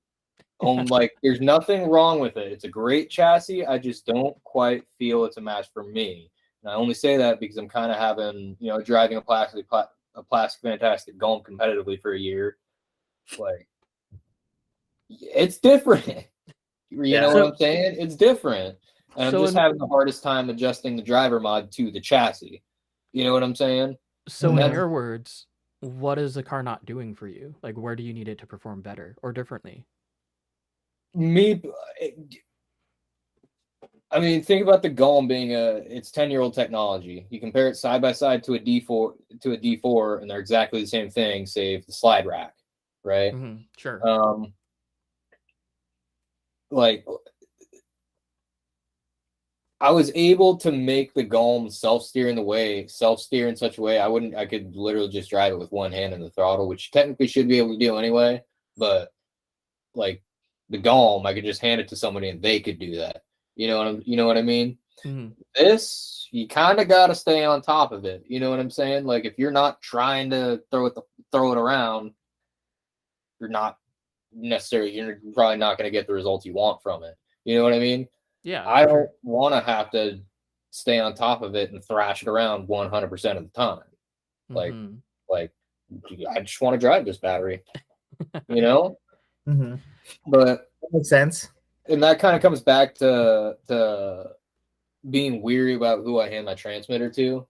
Like, there's nothing wrong with it. It's a great chassis. I just don't quite feel it's a match for me. And I only say that because I'm kind of having, driving a plastic fantastic golem competitively for a year. Like, it's different. You know what I'm saying? It's different. And I'm just having the hardest time adjusting the driver mod to the chassis. You know what I'm saying? So in your words, what is the car not doing for you? Like, where do you need it to perform better or differently? I mean, think about the Golem being it's 10-year-old technology. You compare it side by side to a D4, and they're exactly the same thing, save the slide rack, right? Sure. Like, I was able to make the Golem self-steer in such a way I could literally just drive it with one hand in the throttle, which technically should be able to do anyway. But like the Golem, I could just hand it to somebody and they could do that. You know what I mean? This, you kind of got to stay on top of it. You know what I'm saying? Like, if you're not trying to throw it around, you're probably not going to get the results you want from it. You know what I mean? Yeah. I don't want to have to stay on top of it and thrash it around 100% of the time. Like I just want to drive this battery, But that makes sense. And that kind of comes back to being weary about who I hand my transmitter to.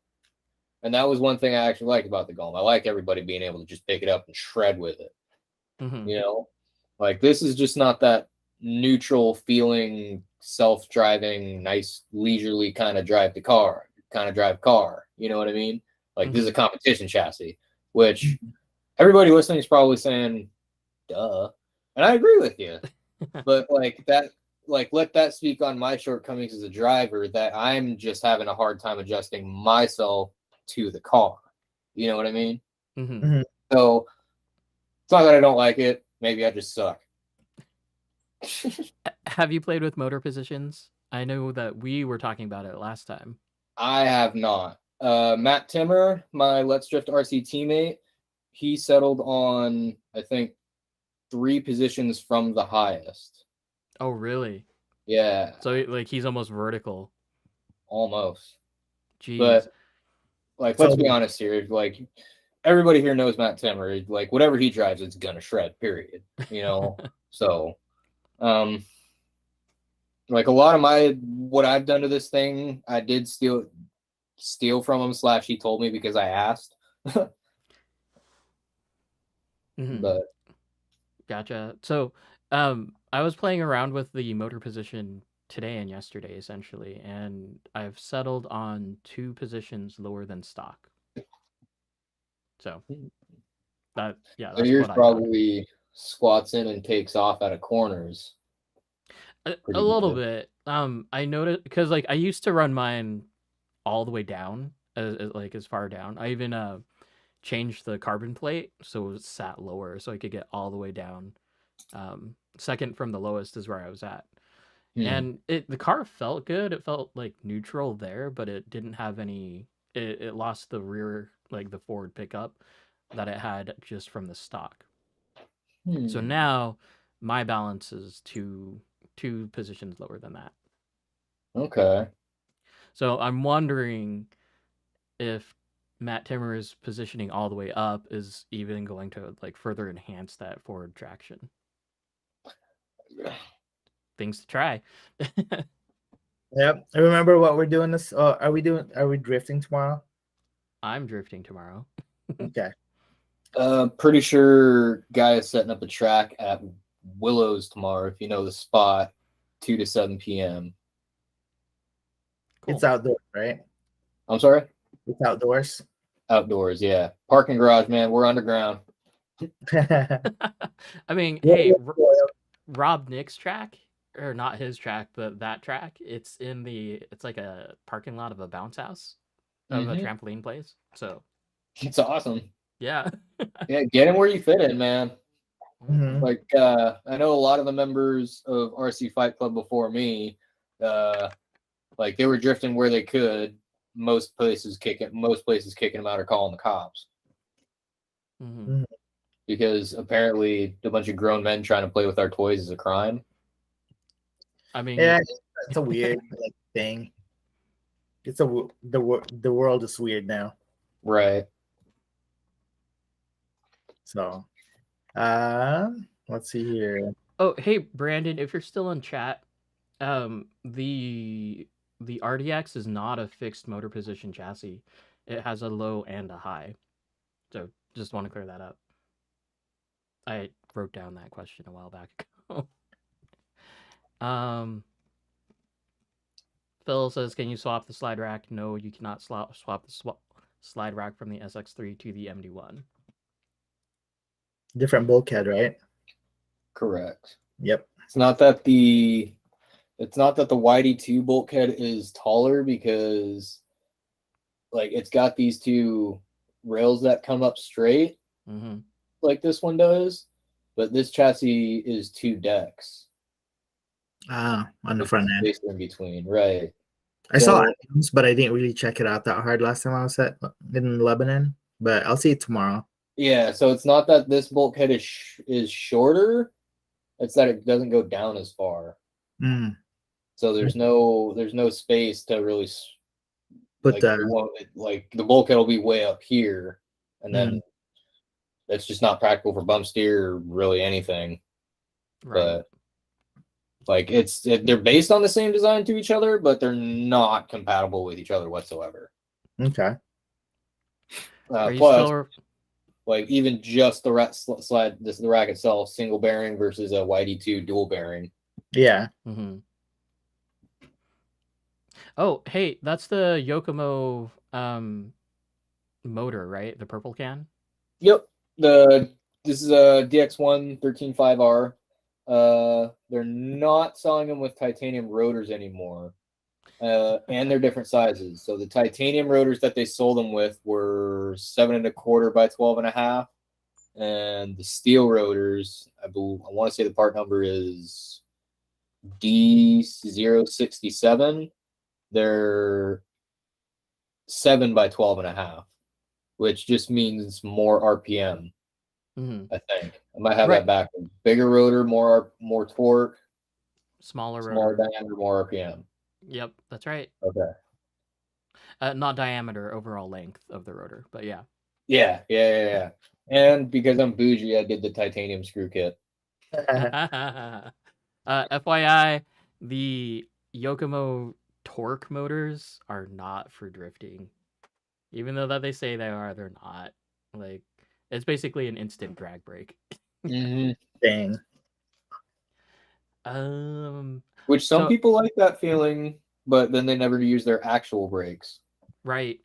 And that was one thing I actually liked about the Golem. I like everybody being able to just pick it up and shred with it. Like, this is just not that neutral feeling, self-driving, nice, leisurely kind of drive car. You know what I mean? Like this is a competition chassis, which everybody listening is probably saying, duh. And I agree with you. But like that, like let that speak on my shortcomings as a driver, that I'm just having a hard time adjusting myself to the car. You know what I mean? Mm-hmm. So it's not that I don't like it. Maybe I just suck. Have you played with motor positions? I know that we were talking about it last time. I have not. Matt Timmer, my Let's Drift RC teammate, he settled on, I think, 3 positions from the highest. Oh, really? Yeah. So like he's almost vertical. Almost. Jeez. But like, let's be honest here. Like, everybody here knows Matt Timmer. Like, whatever he drives, it's gonna shred. Period. You know. So, like a lot of what I've done to this thing, I did steal from him. / he told me because I asked. But gotcha. So, I was playing around with the motor position today and yesterday, essentially, and I've settled on 2 positions lower than stock. So, that's so yours probably squats in and takes off out of corners. A little bit. I noticed because like I used to run mine all the way down, as far down. I even changed the carbon plate so it sat lower, so I could get all the way down. Second from the lowest is where I was at, and the car felt good. It felt like neutral there, but it didn't have any. It lost the rear, like the forward pickup that it had just from the stock. So now my balance is two positions lower than that. Okay. So I'm wondering if Matt Timmer's positioning all the way up is even going to like further enhance that forward traction. Things to try. Yep. I remember what we're doing this. Are we drifting tomorrow? I'm drifting tomorrow. Okay. Pretty sure guy is setting up a track at Willows tomorrow, if you know the spot, 2 to 7 p.m. Cool. It's outdoors, right? I'm sorry? It's outdoors. Outdoors, yeah. Parking garage, man. We're underground. I mean, hey, Rob Nick's track, or not his track, but that track, it's like a parking lot of a bounce house of a trampoline place. So it's awesome. Yeah. Yeah, get in where you fit in, man. Mm-hmm. Like I know a lot of the members of RC Fight Club before me, like they were drifting where they could. Most places kicking them out or calling the cops. Mm-hmm. Because apparently a bunch of grown men trying to play with our toys is a crime. I mean, yeah, it's a weird thing. It's the world is weird now. Right. So, let's see here. Oh, hey Brandon, if you're still in chat, the RDX is not a fixed motor position chassis. It has a low and a high. So just want to clear that up. I wrote down that question a while back ago. Phil says, "Can you swap the slide rack?" No, you cannot swap the slide rack from the SX3 to the MD1. Different bulkhead, right? Correct. Yep. It's not that the YD2 bulkhead is taller, because like it's got these 2 rails that come up straight, like this one does, but this chassis is 2 decks. On the front end. Space in between, right? I saw items, but I didn't really check it out that hard last time I was in Lebanon. But I'll see it tomorrow. Yeah, so it's not that this bulkhead is shorter; it's that it doesn't go down as far. So there's no space to really. But like the bulkhead will be way up here, and then it's just not practical for bump steer or really anything. Right. But like they're based on the same design to each other, but they're not compatible with each other whatsoever. Okay. Plus, like even just the rack itself, single bearing versus a YD2 dual bearing, Yeah. Mm-hmm. Oh, hey, that's the Yokomo motor, right? The purple can. Yep. This is a DX1 13.5R. They're not selling them with titanium rotors anymore. And they're different sizes. So the titanium rotors that they sold them with were 7.25 by 12.5, and the steel rotors, I want to say the part number is D067. They're 7 by 12.5, which just means more RPM. Mm-hmm. I think I might have Right. that back. Bigger rotor, more torque. Smaller Smaller rotor. diameter, more RPM. Yep, that's right. Okay. Not diameter, overall length of the rotor, but yeah. Yeah. And because I'm bougie, I did the titanium screw kit. FYI, the Yokomo torque motors are not for drifting. Even though that they say they are, they're not. Like, it's basically an instant drag brake. Mm-hmm. Dang. Which some So people like that feeling, but then they never use their actual brakes. right.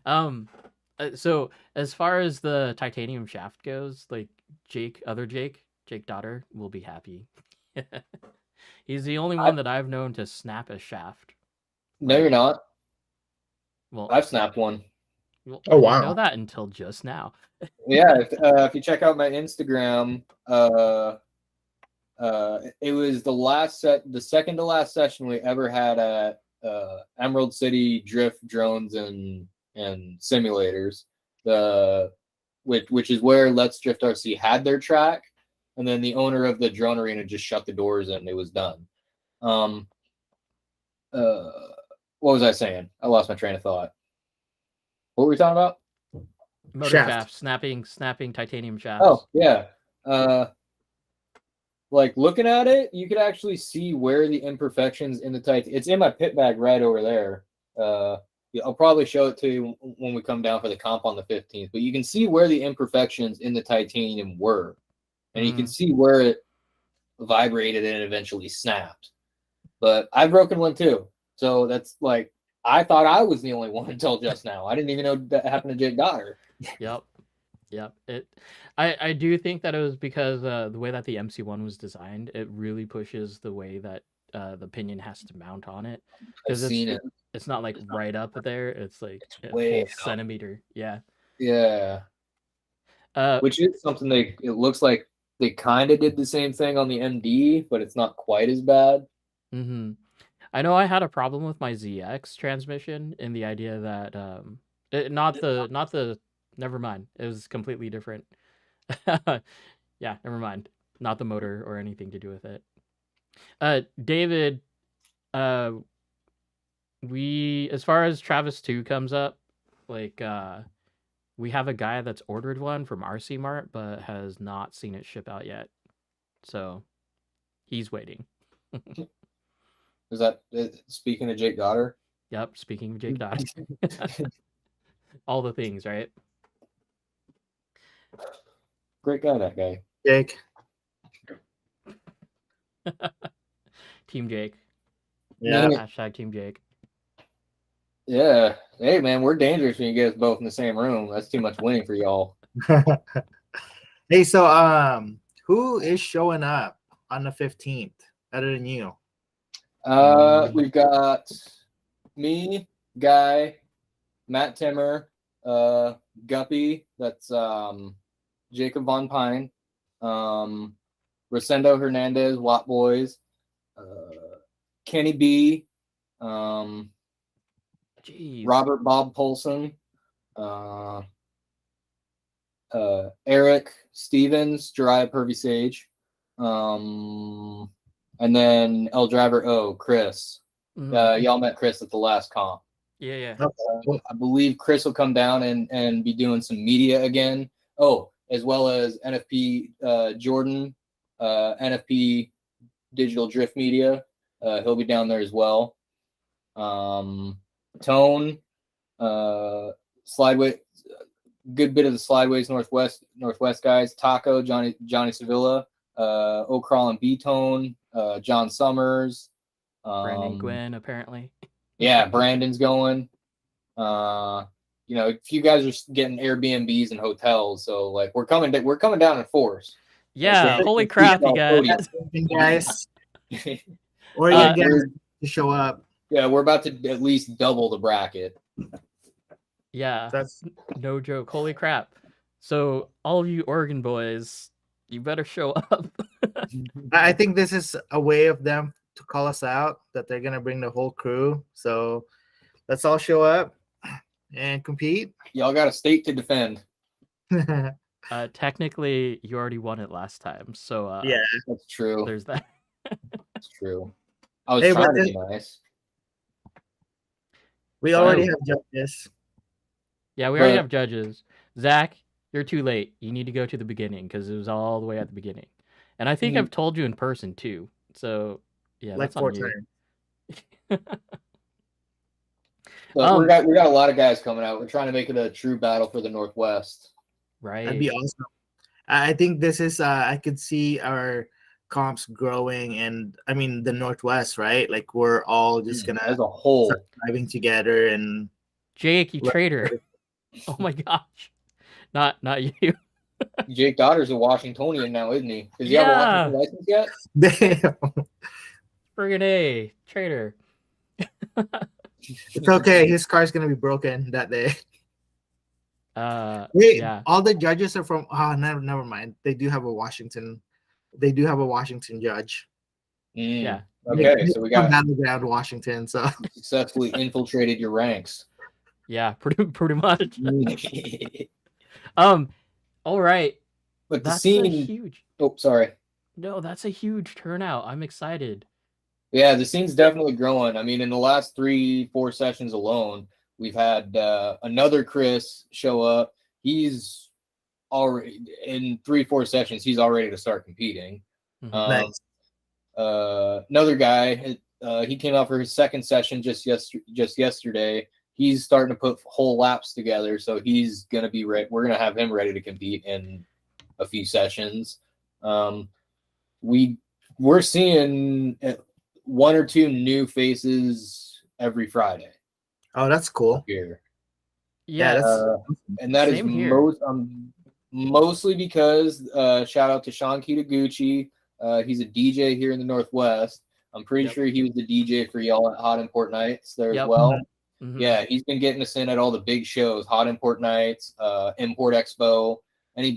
Um, so as far as the titanium shaft goes, like Jake Daughter will be happy. He's the only one that I've known to snap a shaft. No, Like, you're not. well, I've snapped one. well, Oh, I didn't know wow. that until just now. Yeah, if you check out my Instagram, it was the second to last session we ever had at Emerald City Drift Drones and Simulators. Which is where Let's Drift RC had their track, and then the owner of the drone arena just shut the doors and it was done. What was I saying? I lost my train of thought. What were we talking about? Motor Shaft. shaft, snapping titanium shafts. Oh yeah. Like looking at it, you could actually see where the imperfections in the it's in my pit bag right over there. I'll probably show it to you when we come down for the comp on the 15th, but you can see where the imperfections in the titanium were, and you can see where it vibrated and eventually snapped. But I've broken one too, so that's like I thought I was the only one until just now. I didn't even know that happened to Jake Daughter. Yep. I do think that it was because the way that the MC1 was designed, it really pushes the way that the pinion has to mount on it, I've because seen it. it's not like right up there. It's like a Way full centimeter. Yeah. Yeah. Uh, Which is something it looks like they kind of did the same thing on the MD, but it's not quite as bad. mm-hmm. I know I had a problem with my ZX transmission in the idea that not the never mind. It was completely different. Yeah, never mind. Not the motor or anything to do with it. David, uh, we as far as Travis 2 comes up, like we have a guy that's ordered one from RC Mart but has not seen it ship out yet. So he's waiting. Is that speaking of Jake Daughter? Yep, speaking of Jake Dodd. All the things, right? Great guy, that guy. Jake. Team Jake. Yeah. Hashtag Team Jake. Yeah. Hey man, we're dangerous when you get us both in the same room. That's too much winning for y'all. Hey, so who is showing up on the 15th other than you? We've got me, Guy, Matt Timmer, Guppy, that's Jacob Von Pine, Rosendo Hernandez, Watt Boys, Kenny B, Jeez. Robert Bob Polson, Eric Stevens, Jariah Purvey Sage, and then El Driver O, Chris. Y'all met Chris at the last comp. Yeah. I believe Chris will come down and be doing some media again. Oh, as well as NFP Jordan, NFP Digital Drift Media. He'll be down there as well. Tone, Slideway, good bit of the Slideways Northwest guys. Taco, Johnny Sevilla, O'Crawl and B-Tone, John Summers, Brandon Gwynn, apparently. Yeah, Brandon's going. If you guys are getting Airbnbs and hotels, so like we're coming down in force. Yeah, So, holy crap, you guys. Guys, or Uh, you guys to show up. Yeah, we're about to at least double the bracket. Yeah, That's no joke. Holy crap. So, all of you Oregon boys, you better show up. I think this is a way of them to call us out that they're gonna bring the whole crew. So let's all show up and compete. Y'all got a state to defend. Technically, you already won it last time, so Yeah, That's true. there's that. That's true. I was Hey, trying but to be nice. we already have judges. Yeah, we already But- have judges. Zach, you're too late. You need to go to the beginning because it was all the way at the beginning. And I think I've told you in person too. So yeah, Like that's on 4 you. times. But we got a lot of guys coming out. We're trying to make it a true battle for the Northwest. Right. That'd be awesome. I think this is I could see our comps growing, and I mean the Northwest, right? Like we're all just gonna as a whole start driving together. And Jake, you traitor. Oh my gosh. Not you. Jake Daughter's a Washingtonian now, isn't he? Does he have a Washington license yet? Damn. Friggin' A, traitor. It's okay. His car's gonna be broken that day. Wait, Yeah. all the judges are from. Never mind. They do have a Washington judge. Yeah. Okay, so we got battleground Washington. So successfully infiltrated your ranks. Yeah, pretty much. All right. But the That's scene. a huge. Oh, sorry. No, that's a huge turnout. I'm excited. Yeah, the scene's definitely growing. I mean, in the last 3-4 sessions alone, we've had another Chris show up. He's already in 3-4 sessions. He's all ready to start competing. nice. Another guy, he came out for his second session just yesterday. He's starting to put whole laps together, so he's gonna be ready. We're gonna have him ready to compete in a few sessions. We're seeing 1 or 2 new faces every Friday. Oh, that's cool. Here, Yeah. and that is Same here. mostly because shout out to Sean Kitaguchi. He's a DJ here in the Northwest. I'm pretty sure he was the DJ for y'all at Hot Import Nights there as well. Mhm. Yeah, he's been getting us in at all the big shows, Hot Import Nights, Import Expo, any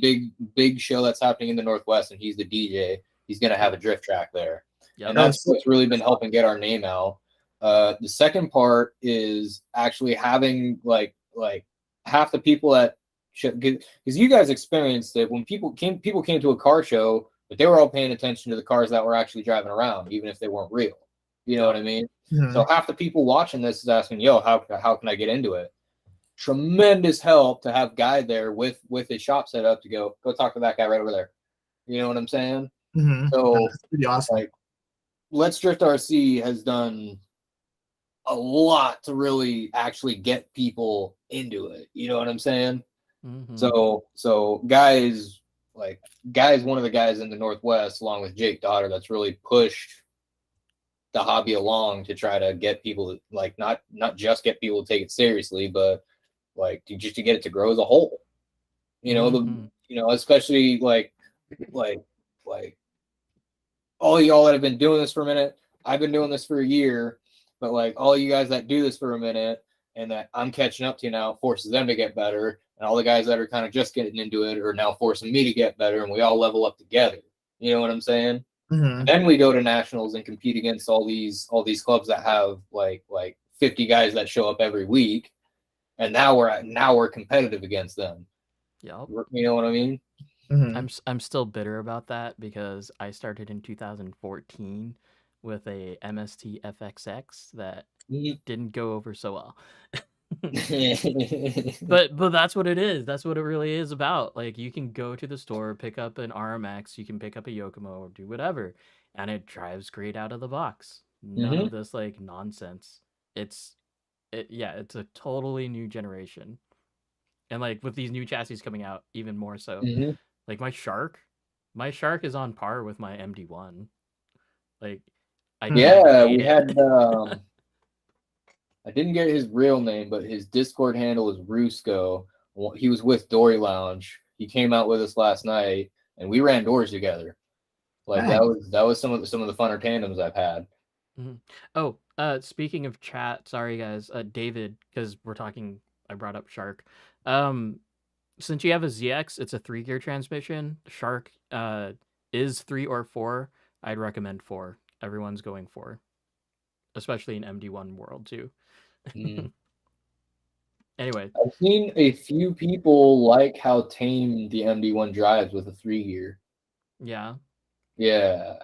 big show that's happening in the Northwest, and he's the DJ. He's gonna have a drift track there, Yep. and that's what's really been helping get our name out. The second part is actually having like half the people that because you guys experienced it when people came to a car show, but they were all paying attention to the cars that were actually driving around, even if they weren't real. You know what I mean? Mhm. So half the people watching this is asking, "Yo, how can I get into it?" Tremendous help to have Guy there with his shop set up to go talk to that guy right over there. You know what I'm saying? Mhm. So That's pretty awesome. like, Let's Drift RC has done a lot to really actually get people into it. You know what I'm saying? Mhm. So Guy is one of the guys in the Northwest, along with Jake Daughter, that's really pushed the hobby along to try to get people to, like, not just get people to take it seriously, but like just to get it to grow as a whole. You know, especially like all y'all that have been doing this for a minute. I've been doing this for a year, but like all you guys that do this for a minute and that I'm catching up to now forces them to get better. And all the guys that are kind of just getting into it are now forcing me to get better, and we all level up together. You know what I'm saying? Mhm. Then we go to nationals and compete against all these clubs that have like 50 guys that show up every week, and now we're competitive against them. Yep. You know what I mean? Mhm. I'm still bitter about that because I started in 2014 with a MST FXX that didn't go over so well. But that's what it is. That's what it really is about. Like, you can go to the store, pick up an RMX, you can pick up a Yokomo or do whatever, and it drives great out of the box. None of this like nonsense. It's a totally new generation. And like with these new chassis coming out, even more so. Like my Shark is on par with my MD1. Like, I Yeah, hate we it. had I didn't get his real name, but his Discord handle is Rusco. He was with Dory Lounge. He came out with us last night, and we ran doors together. Like Nice. that was some of the funner tandems I've had. Oh, speaking of chat, sorry guys, David, because I brought up Shark. Since you have a ZX, it's a 3-gear transmission. Shark is 3 or 4. I'd recommend 4. Everyone's going 4, especially in MD1 world too. Anyway, I've seen a few people like how tame the MD1 drives with a 3-gear. yeah, Yeah,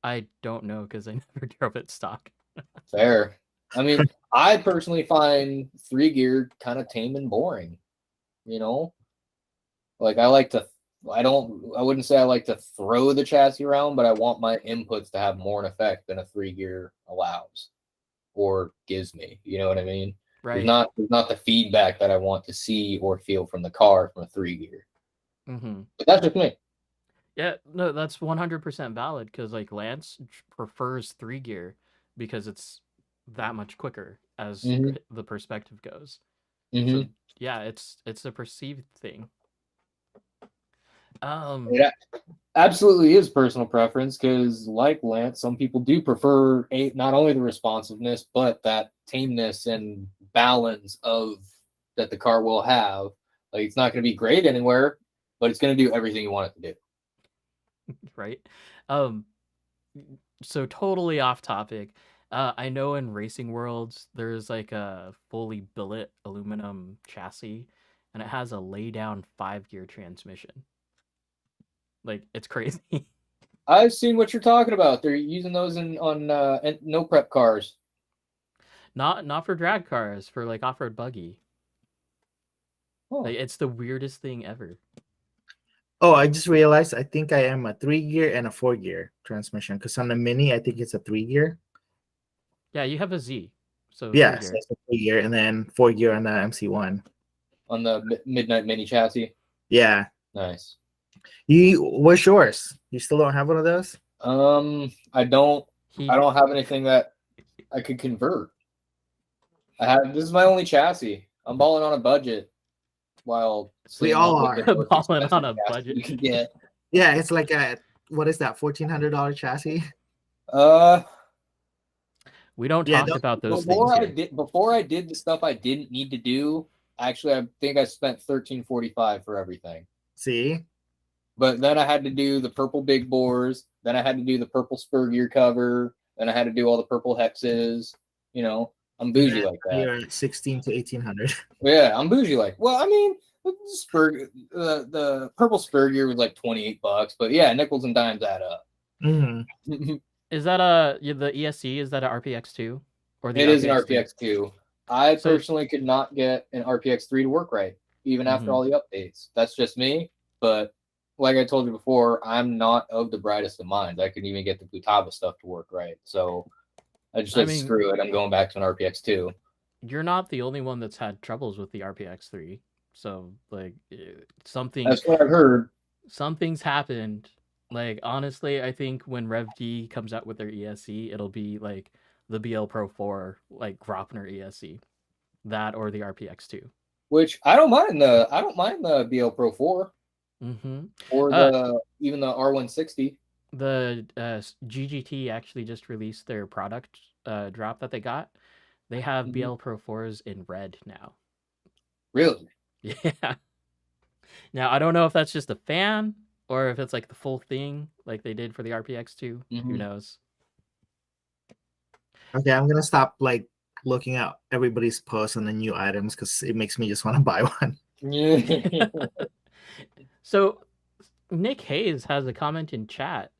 I don't know because I never drove it stock. fair. I mean, I personally find 3-gear kind of tame and boring. You know, like I wouldn't say I like to throw the chassis around, but I want my inputs to have more an effect than a 3-gear allows or gives me. You know what I mean? Right. There's not the feedback that I want to see or feel from the car from a 3-gear. Mm-hmm. But that's just me. Yeah, no, that's 100% valid because like Lance prefers 3-gear because it's that much quicker as the perspective goes. So yeah, it's a perceived thing. It absolutely is personal preference because, like Lance, some people do prefer not only the responsiveness but that tameness and balance of that the car will have. Like it's not going to be great anywhere, but it's going to do everything you want it to do. Right. So totally off topic. I know in racing worlds there's like a fully billet aluminum chassis, and it has a laydown 5-gear transmission. Like it's crazy. I've seen what you're talking about. They're using those on no prep cars. Not for drag cars, for like off-road buggy. Oh. Like it's the weirdest thing ever. Oh, I just realized I think I am a 3-gear and a 4-gear transmission because on the Mini I think it's a 3-gear. Yeah, you have a Z, so Yeah, 3-gear. so it's a 3-gear and then 4-gear on the MC1. On the Midnight Mini chassis. Yeah. Nice. What's yours? You still don't have one of those? I don't have anything that I could convert. This is my only chassis. I'm balling on a budget. While we all are balling on a budget. You can get. Yeah, it's like what is that, $1,400 chassis? We don't talk about those things here. Before I did the stuff I didn't need to do, actually, I think I spent $1,345 for everything. See? But then I had to do the purple big bores. Then I had to do the purple spur gear cover. Then I had to do all the purple hexes. You know, I'm bougie like that. You're at $1,600 to $1,800. Yeah, I'm bougie like. Well, I mean, the purple spur gear was like $28, but yeah, nickels and dimes add up. Mm-hmm. Is that the ESC? Is that an RPX2? Or it is an RPX2. I personally could not get an RPX3 to work right, even after all the updates. That's just me. But like I told you before, I'm not of the brightest of minds. I couldn't even get the Futaba stuff to work right. So I just said, screw it. I'm going back to an RPX2. You're not the only one that's had troubles with the RPX3. So, like, something... That's what I've heard. Something's happened. Like, honestly, I think when Rev D comes out with their ESC, it'll be, like, the BL Pro 4, like, Gropner ESC. That or the RPX2. Which, I don't mind the BL Pro 4. Mm-hmm. Or even the R160. The GGT actually just released their product drop that they got. They have BL Pro 4s in red now. Really? Yeah. Now, I don't know if that's just a fan or if it's like the full thing like they did for the RPX2. Who knows? Okay, I'm going to stop like looking at everybody's posts on the new items because it makes me just want to buy one. Yeah. So, Nick Hayes has a comment in chat.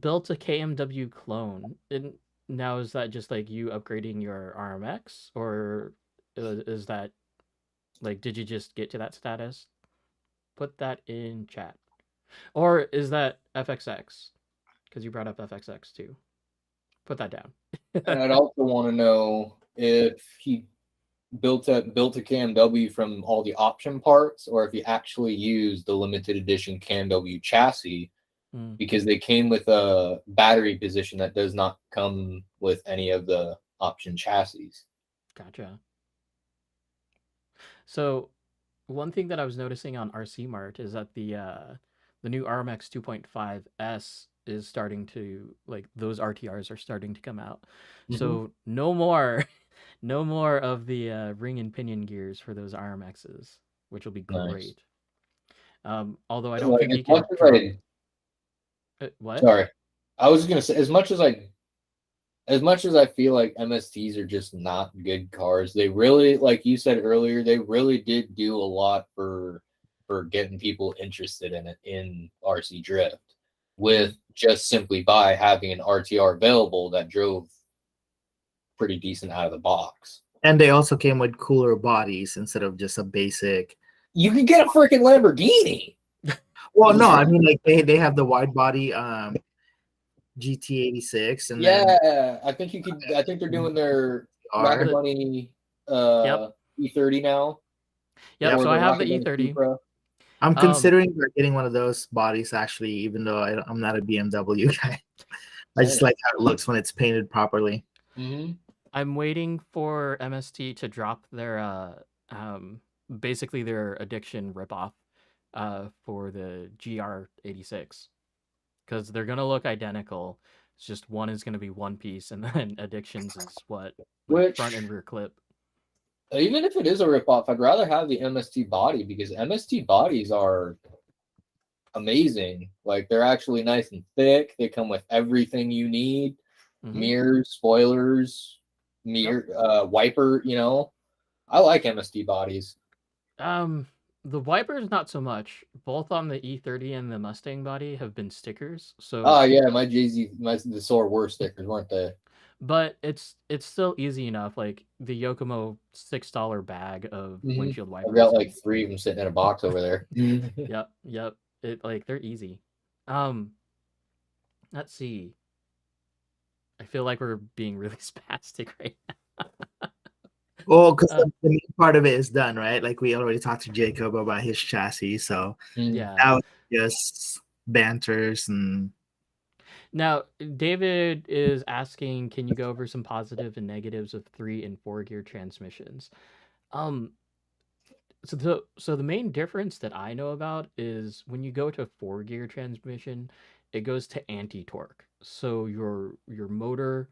Built a KMW clone. Now, is that just like you upgrading your RMX, or is that like, did you just get to that status? Put that in chat. Or is that FXX? Because you brought up FXX too. Put that down. And I'd also want to know if he built a KMW from all the option parts, or if he actually used the limited edition KMW chassis because they came with a battery position that does not come with any of the option chassis. Gotcha. So one thing that I was noticing on RC Mart is that the new RMX 2.5S is starting to, like, those RTRs are starting to come out. So no more no more of the ring and pinion gears for those RMXs, which will be Nice. great. Although I don't Like, think as you can much as drop. What? sorry, I was gonna say, as much as I feel like MSTs are just not good cars, they really, like you said earlier, they really did do a lot for getting people interested in it in RC drift, with just simply by having an RTR available that drove pretty decent out of the box. And they also came with cooler bodies instead of just a basic. You can get a freaking Lamborghini. Well, no, I mean, like they have the wide body GT86, and yeah, I think they're doing their Rocket then Money Yep. E30 now. Yep. Or So I have the Rocket Money E30. Supra. I'm considering getting one of those bodies actually, even though I'm not a BMW guy. I just like how it looks when it's painted properly. I'm waiting for MST to drop their basically their addiction ripoff for the GR86, because they're gonna look identical. It's just one is gonna be one piece, and then addictions is what, like, Which, front and rear clip. even if it is a ripoff, I'd rather have the MST body, because MST bodies are amazing. Like, they're actually nice and thick. They come with everything you need: mirrors, spoilers, wiper. I like MST bodies. The wipers not so much. Both on the E30 and the Mustang body have been stickers. So yeah, my the SOAR were stickers, weren't they? but it's still easy enough. Like the Yokomo $6 bag of windshield wipers. I've got like 3 of them sitting in a box over there. Yep. They're easy. Let's see. I feel like we're being really spastic right now. Well, because the main part of it is done, right? Like we already talked to Jacob about his chassis, so yeah, that was just banters. And now David is asking, can you go over some positives and negatives of 3 and 4 gear transmissions? So the main difference that I know about is when you go to 4 gear transmission, it goes to anti-torque. So your motor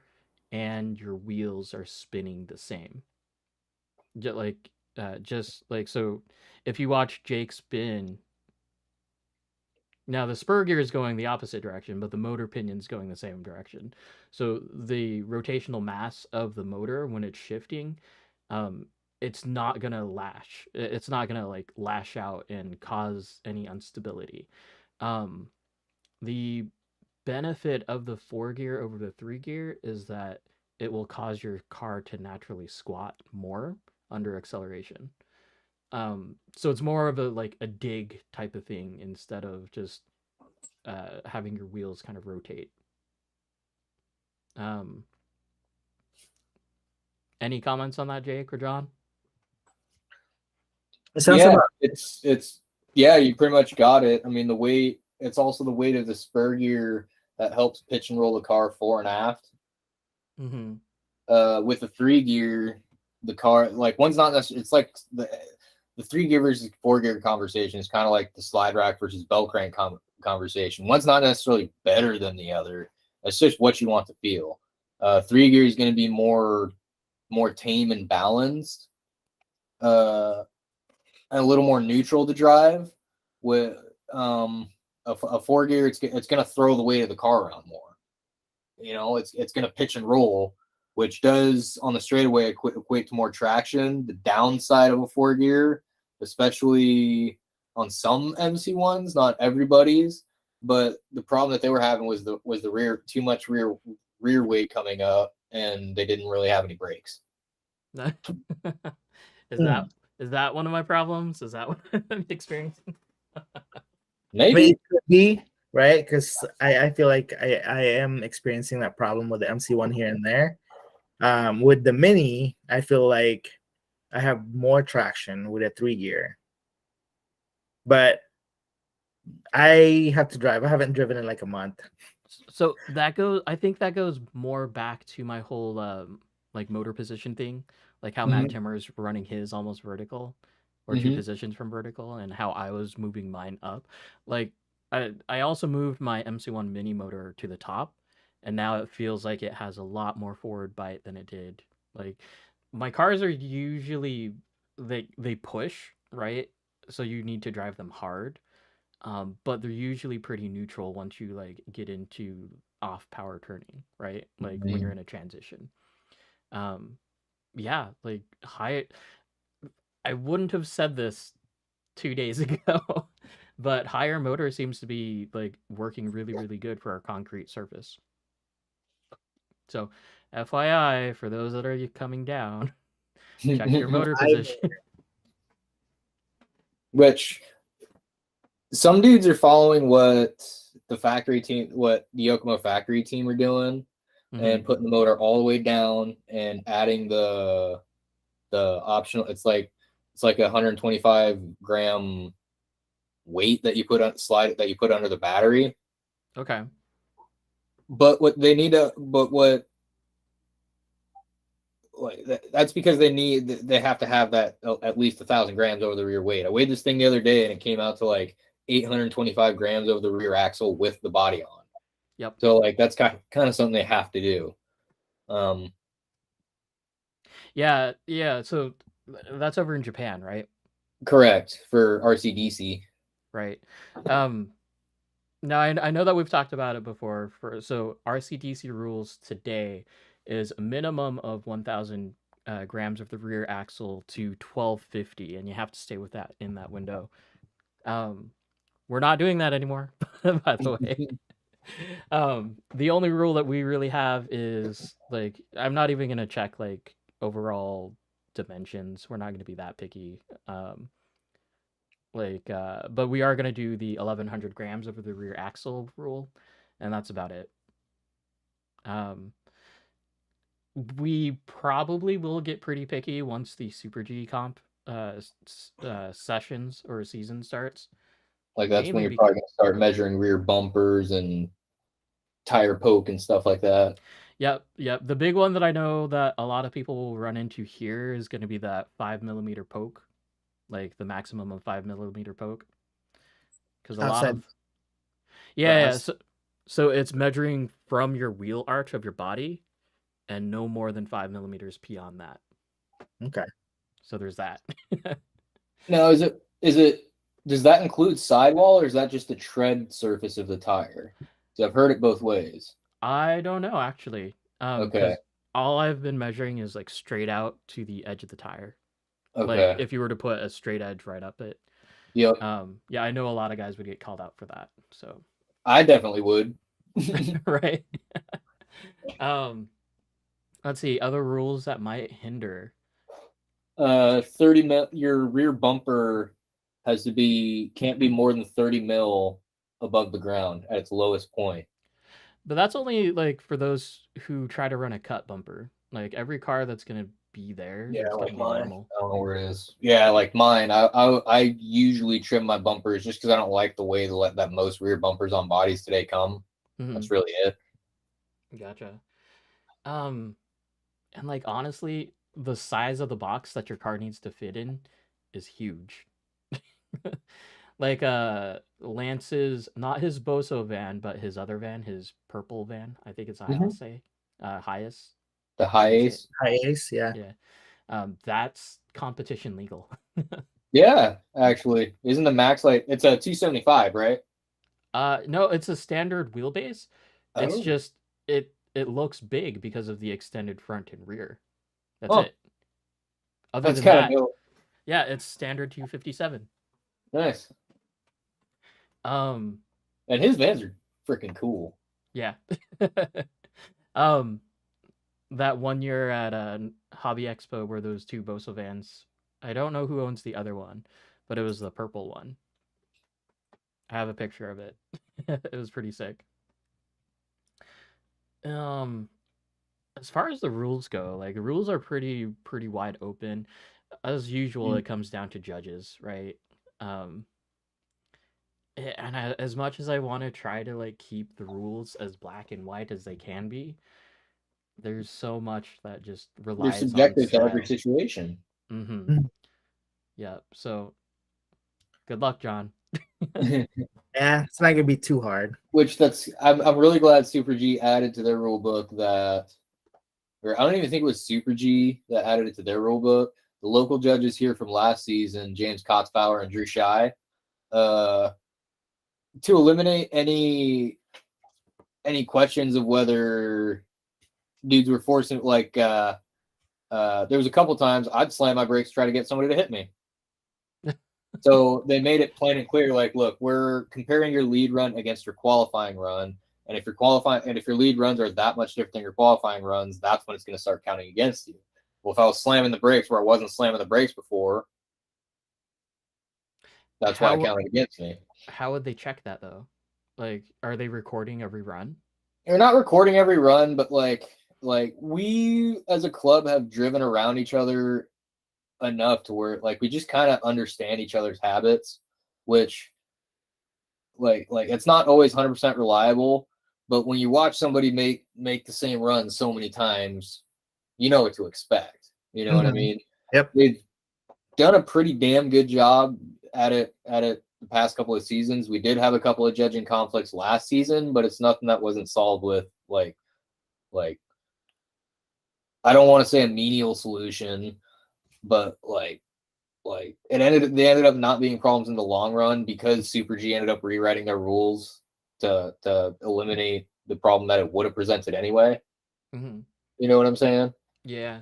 and your wheels are spinning the same. Just like so, if you watch Jake spin, now the spur gear is going the opposite direction, but the motor pinion's going the same direction. So the rotational mass of the motor when it's shifting, it's not gonna lash. It's not gonna like lash out and cause any instability. The benefit of the 4 gear over the 3 gear is that it will cause your car to naturally squat more under acceleration. So it's more of a dig type of thing instead of just having your wheels kind of rotate. Any comments on that, Jake or John? It's you pretty much got it. I mean, the weight, it's also the weight of the spur gear that helps pitch and roll the car fore and aft. With the 3 gear, the car, like, one's not necessarily, it's like the 3 gear versus 4 gear conversation is kind of like the slide rack versus bell crank conversation. One's not necessarily better than the other. It's just what you want to feel. 3 gear is going to be more tame and balanced, and a little more neutral to drive. With a 4 gear, it's going to throw the weight of the car around more. It's going to pitch and roll, which does on the straightaway equate to more traction. The downside of a 4 gear, especially on some MC1s, not everybody's, but the problem that they were having was the rear, too much rear weight coming up, and they didn't really have any brakes. Is that one of my problems? Is that what I'm experiencing? Maybe. I mean, it could be, right? Because I feel like I am experiencing that problem with the MC1 here and there. With the Mini, I feel like I have more traction with a 3 gear. But I have to drive. I haven't driven in like a month. So that goes. I think that goes more back to my whole like motor position thing, like how Matt Mm-hmm. Timmer's running his almost vertical, or two Mm-hmm. positions from vertical, and how I was moving mine up. Like I also moved my MC1 mini motor to the top, and now it feels like it has a lot more forward bite than it did. Like my cars are usually they push, right, so you need to drive them hard, but they're usually pretty neutral once you like get into off power turning, right? Like when you're in a transition. Um, yeah, like high. I wouldn't have said this 2 days ago, but higher motor seems to be like working really, really good for our concrete surface. So, FYI, for those that are coming down, check your motor I position. Which some dudes are following what the Yokomo factory team are doing, Mm-hmm. and putting the motor all the way down and adding the optional. It's like a 125 gram weight that you put on slide that you put under the battery. Okay. But what they need to, but what that's because they have to have that at least 1,000 grams over the rear weight. I weighed this thing the other day and it came out to like 825 grams over the rear axle with the body on. Yep. So like that's kind of something they have to do. Um, Yeah. Yeah. So that's over in Japan, right? Correct for RCDC. Right. Um, Now I know that we've talked about it before. So RCDC rules today is a minimum of 1,000 grams of the rear axle to 1250, and you have to stay with that in that window. Um, we're not doing that anymore, by the way. The only rule that we really have is like I'm not even gonna check like overall dimensions. We're not gonna be that picky. But we are gonna do the 1,100 grams over the rear axle rule, and that's about it. Um, we probably will get pretty picky once the Super G comp sessions or season starts. Like that's when Mainly you're because probably going to start measuring rear bumpers and tire poke and stuff like that. yep. The big one that I know that a lot of people will run into here is going to be that 5 millimeter poke, like the maximum of 5 millimeter poke, because a lot outside of yeah. brass. So it's measuring from your wheel arch of your body and no more than 5 millimeters beyond that. Okay. So there's that. Now, does that include sidewall or is that just the tread surface of the tire? So I've heard it both ways. I don't know actually, Okay. because all I've been measuring is like straight out to the edge of the tire. Like Okay. if you were to put a straight edge right up it. Yep. Yeah, I know a lot of guys would get called out for that. So I definitely would. right. um, let's see other rules that might hinder. 30 mil. Your rear bumper can't be more than 30 mil above the ground at its lowest point. But that's only like for those who try to run a cut bumper. Like every car that's gonna be there, Yeah, it's gonna like be mine. normal. I don't know where it is. Yeah, like mine. I usually trim my bumpers just because I don't like the way that most rear bumpers on bodies today come. Mm-hmm. That's really it. Gotcha. Um, and like honestly, the size of the box that your car needs to fit in is huge. Like Lance's not his Boso van, but his other van, his purple van. I think it's a Mm-hmm. Hyas. Hyas. The high That's it. ace. High ace, yeah. Yeah. That's competition legal. Yeah, actually, isn't the max like it's a 275, right? No, it's a standard wheelbase. It's Oh, just it looks big because of the extended front and rear. That's oh, it. Other that's than kind of that, cool. yeah, it's standard 257. Nice. Um, And his vans are freaking cool. yeah. um, that one year at Hobby Expo where those two Boso vans, I don't know who owns the other one, but it was the purple one. I have a picture of it. It was pretty sick. Um, as far as the rules go, like the rules are pretty wide open. As usual, Mm. it comes down to judges, right? Um, And as much as I want to try to like keep the rules as black and white as they can be, there's so much that just They're relies on subjective to every style. situation. Mm-hmm. Mm. Yeah. So good luck, John. Yeah, it's not gonna be too hard. Which I'm really glad Super G added to their rule book that, or I don't even think it was Super G that added it to their rule book. The local judges here from last season, James Kotzbauer and Drew Shy, to eliminate any questions of whether dudes were forcing like there was a couple times I'd slam my brakes to try to get somebody to hit me. So they made it plain and clear, like, look, we're comparing your lead run against your qualifying run. And if your lead runs are that much different than your qualifying runs, that's when it's going to start counting against you. Well, if I was slamming the brakes where I wasn't slamming the brakes before, that's why it How counted against me. how would they check that though? Like, are they recording every run? You're not recording every run, but like we as a club have driven around each other enough to where like we just kind of understand each other's habits, which like it's not always 100% reliable, but when you watch somebody make the same run so many times, you know what to expect. You know what I Mhm. mean? Yep. They've done a pretty damn good job at it the past couple of seasons. We did have a couple of judging conflicts last season, but it's nothing that wasn't solved with like I don't want to say a menial solution, but they ended up not being problems in the long run because Super G ended up rewriting their rules to eliminate the problem that it would have presented anyway. Mm-hmm. You know what I'm saying? Yeah.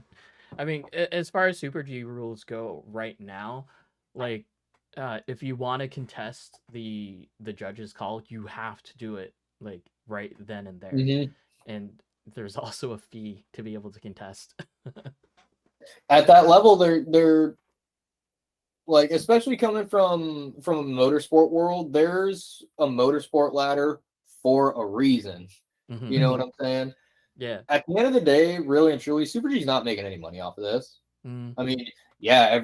I mean, as far as Super G rules go right now, like if you want to contest the judge's call, you have to do it like right then and there. Mm-hmm. And there's also a fee to be able to contest. At that level, they're like, especially coming from a motorsport world, there's a motorsport ladder for a reason. Mm-hmm. You know what I'm saying? Yeah. At the end of the day, really and truly, Super G's not making any money off of this. Mm-hmm. I mean, yeah,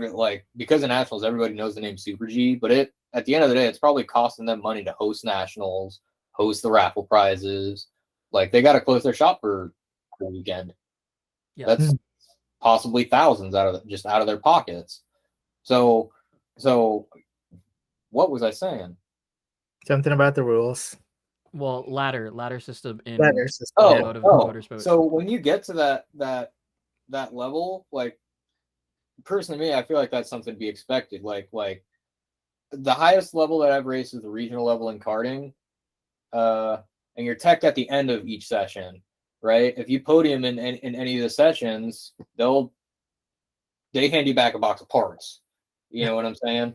because of nationals, everybody knows the name Super G, but at the end of the day, it's probably costing them money to host nationals, host the raffle prizes. Like they got to close their shop for the weekend. Yeah. That's possibly thousands out of their pockets. So what was I saying? Something about the rules. Well, ladder system in Ladder system. automotive motorsport. So when you get to that level, like personally, me, I feel like that's something to be expected. Like the highest level that I've raced is the regional level in karting, and you're teched at the end of each session, right? If you podium in any of the sessions, they hand you back a box of parts. You know what I'm saying?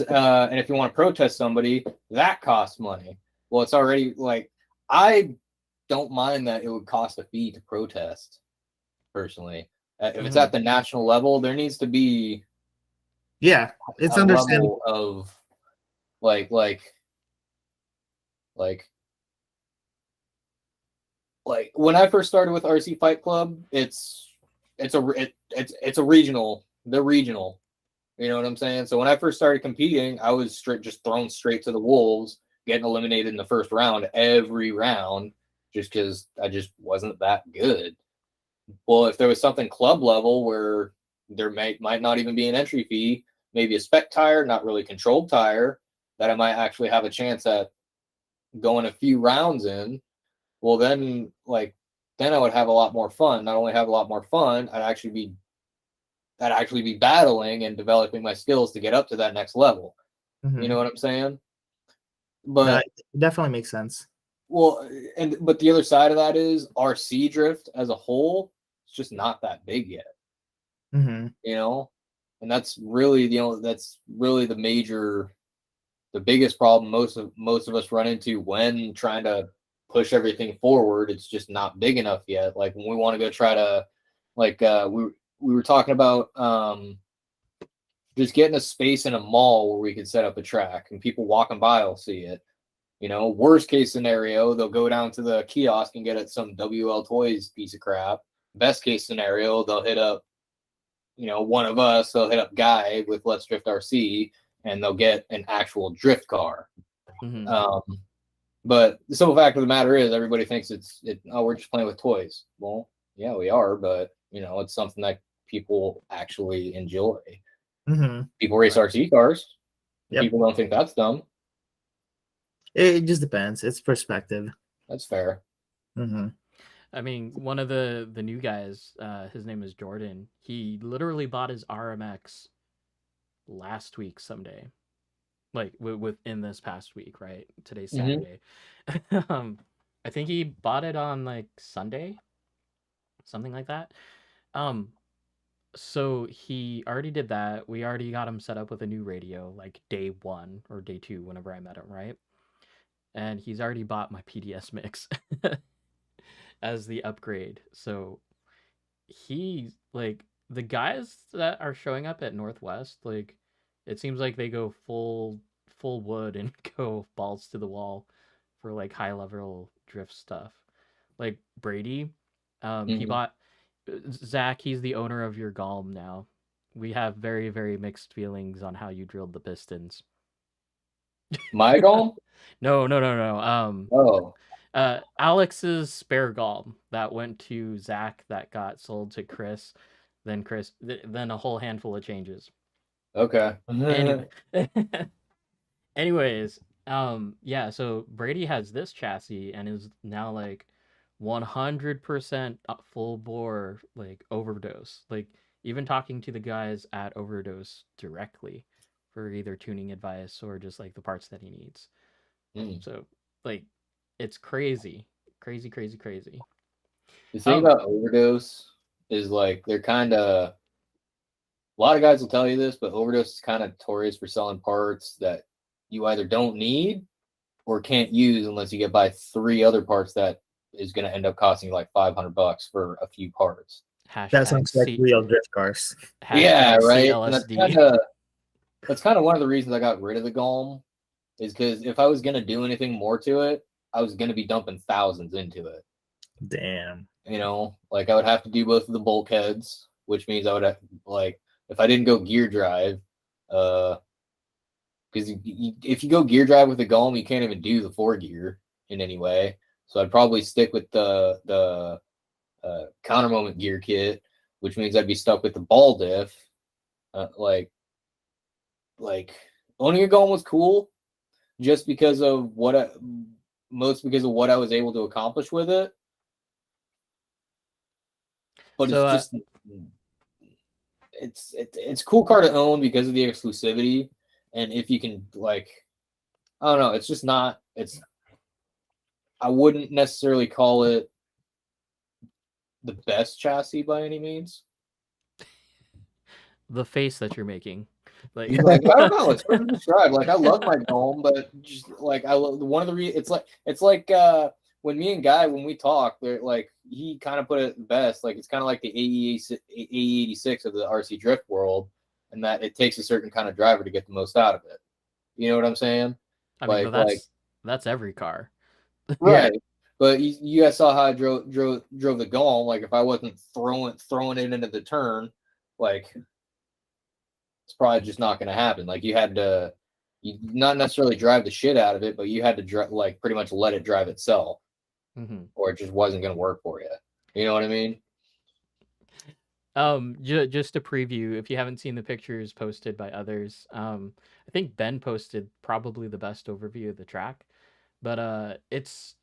And if you want to protest somebody, that costs money. Well, it's already like I don't mind that it would cost a fee to protest. Personally, if it's at the national level, there needs to be it's a understandable. level of like when I first started with RC Fight Club, it's a regional. They're regional. You know what I'm saying? So when I first started competing, I was just thrown straight to the wolves, getting eliminated in the first round every round, just because I just wasn't that good. Well, if there was something club level where there might not even be an entry fee, maybe a spec tire, not really controlled tire, that I might actually have a chance at going a few rounds in, well then I would have a lot more fun. Not only have a lot more fun, I'd actually be battling and developing my skills to get up to that next level. Mm-hmm. You know what I'm saying? But it definitely makes sense. Well, but the other side of that is RC drift as a whole, it's just not that big yet. Mm-hmm. You know, and that's really the biggest problem most of us run into when trying to push everything forward. It's just not big enough yet. Like when we want to go try to, we were talking about just getting a space in a mall where we could set up a track and people walking by will see it. You know, worst case scenario, they'll go down to the kiosk and get at some WL Toys piece of crap. Best case scenario, they'll hit up, one of us, they'll hit up Guy with Let's Drift RC and they'll get an actual drift car. Mhm. But the simple fact of the matter is, everybody thinks we're just playing with toys. Well, yeah, we are, but it's something that people actually enjoy. Mm-hmm. People race RC cars. Yep. People don't think that's dumb. It just depends. It's perspective. That's fair. Mm-hmm. I mean, one of the new guys, his name is Jordan. He literally bought his RMX last week someday, like within this past week, right? Today's Mhm. Saturday. I think he bought it on like Sunday, something like that. Um, so he already did that. We already got him set up with a new radio, like day 1 or day 2, whenever I met him, right? And he's already bought my PDS mix as the upgrade. So he like the guys that are showing up at Northwest, like it seems like they go full wood and go balls to the wall for like high level drift stuff. Like Brady, he Mhm. bought Zach. He's the owner of your Galm now. We have very very mixed feelings on how you drilled the pistons. My golem? No, no, no, no. Oh, Alex's spare Galm that went to Zach that got sold to Chris, then then a whole handful of changes. okay. Anyway, anyways, yeah. So Brady has this chassis and is now like 100% full bore like Overdose. Like even talking to the guys at Overdose directly for either tuning advice or just like the parts that he needs. Mm. So like it's crazy, crazy, crazy, crazy. The thing Um, about Overdose is like they're kind of a lot of guys will tell you this, but Overdose is kind of notorious for selling parts that you either don't need or can't use unless you get buy 3 other parts that is going to end up costing you like $500 for a few parts. That hashtag sounds like C real drift cars. Yeah, hashtag right. And CLSD. that's kind of one of the reasons I got rid of the Golem is because if I was going to do anything more to it, I was going to be dumping thousands into it. Damn. Like I would have to do both of the bulkheads, which means I would have like if I didn't go gear drive, because if you go gear drive with the Golem, you can't even do the 4 gear in any way. So I'd probably stick with the counter moment gear kit, which means I'd be stuck with the ball diff. Like owning a Golem was cool, just because of most because of what I was able to accomplish with it. But it's So just it's a cool car to own because of the exclusivity, and if you can like, I don't know, it's just not. I wouldn't necessarily call it the best chassis by any means. the face that you're making, like Like I don't know, it's hard to describe. Like I love my Dome, but just like I love one of the it's like when me and Guy when we talk, they're like he kind of put it best. Like it's kind of like the AE86 of the RC drift world, and that it takes a certain kind of driver to get the most out of it. You know what I'm saying? I mean, but Like that's every car. Yeah. right. But you guys saw how I drove the Golem. Like if I wasn't throwing it into the turn, like it's probably just not going to happen. Like you not necessarily drive the shit out of it, but you had to like pretty much let it drive itself, Mm-hmm. or it just wasn't going to work for you. You know what I mean? Just a preview. If you haven't seen the pictures posted by others, I think Ben posted probably the best overview of the track, but it's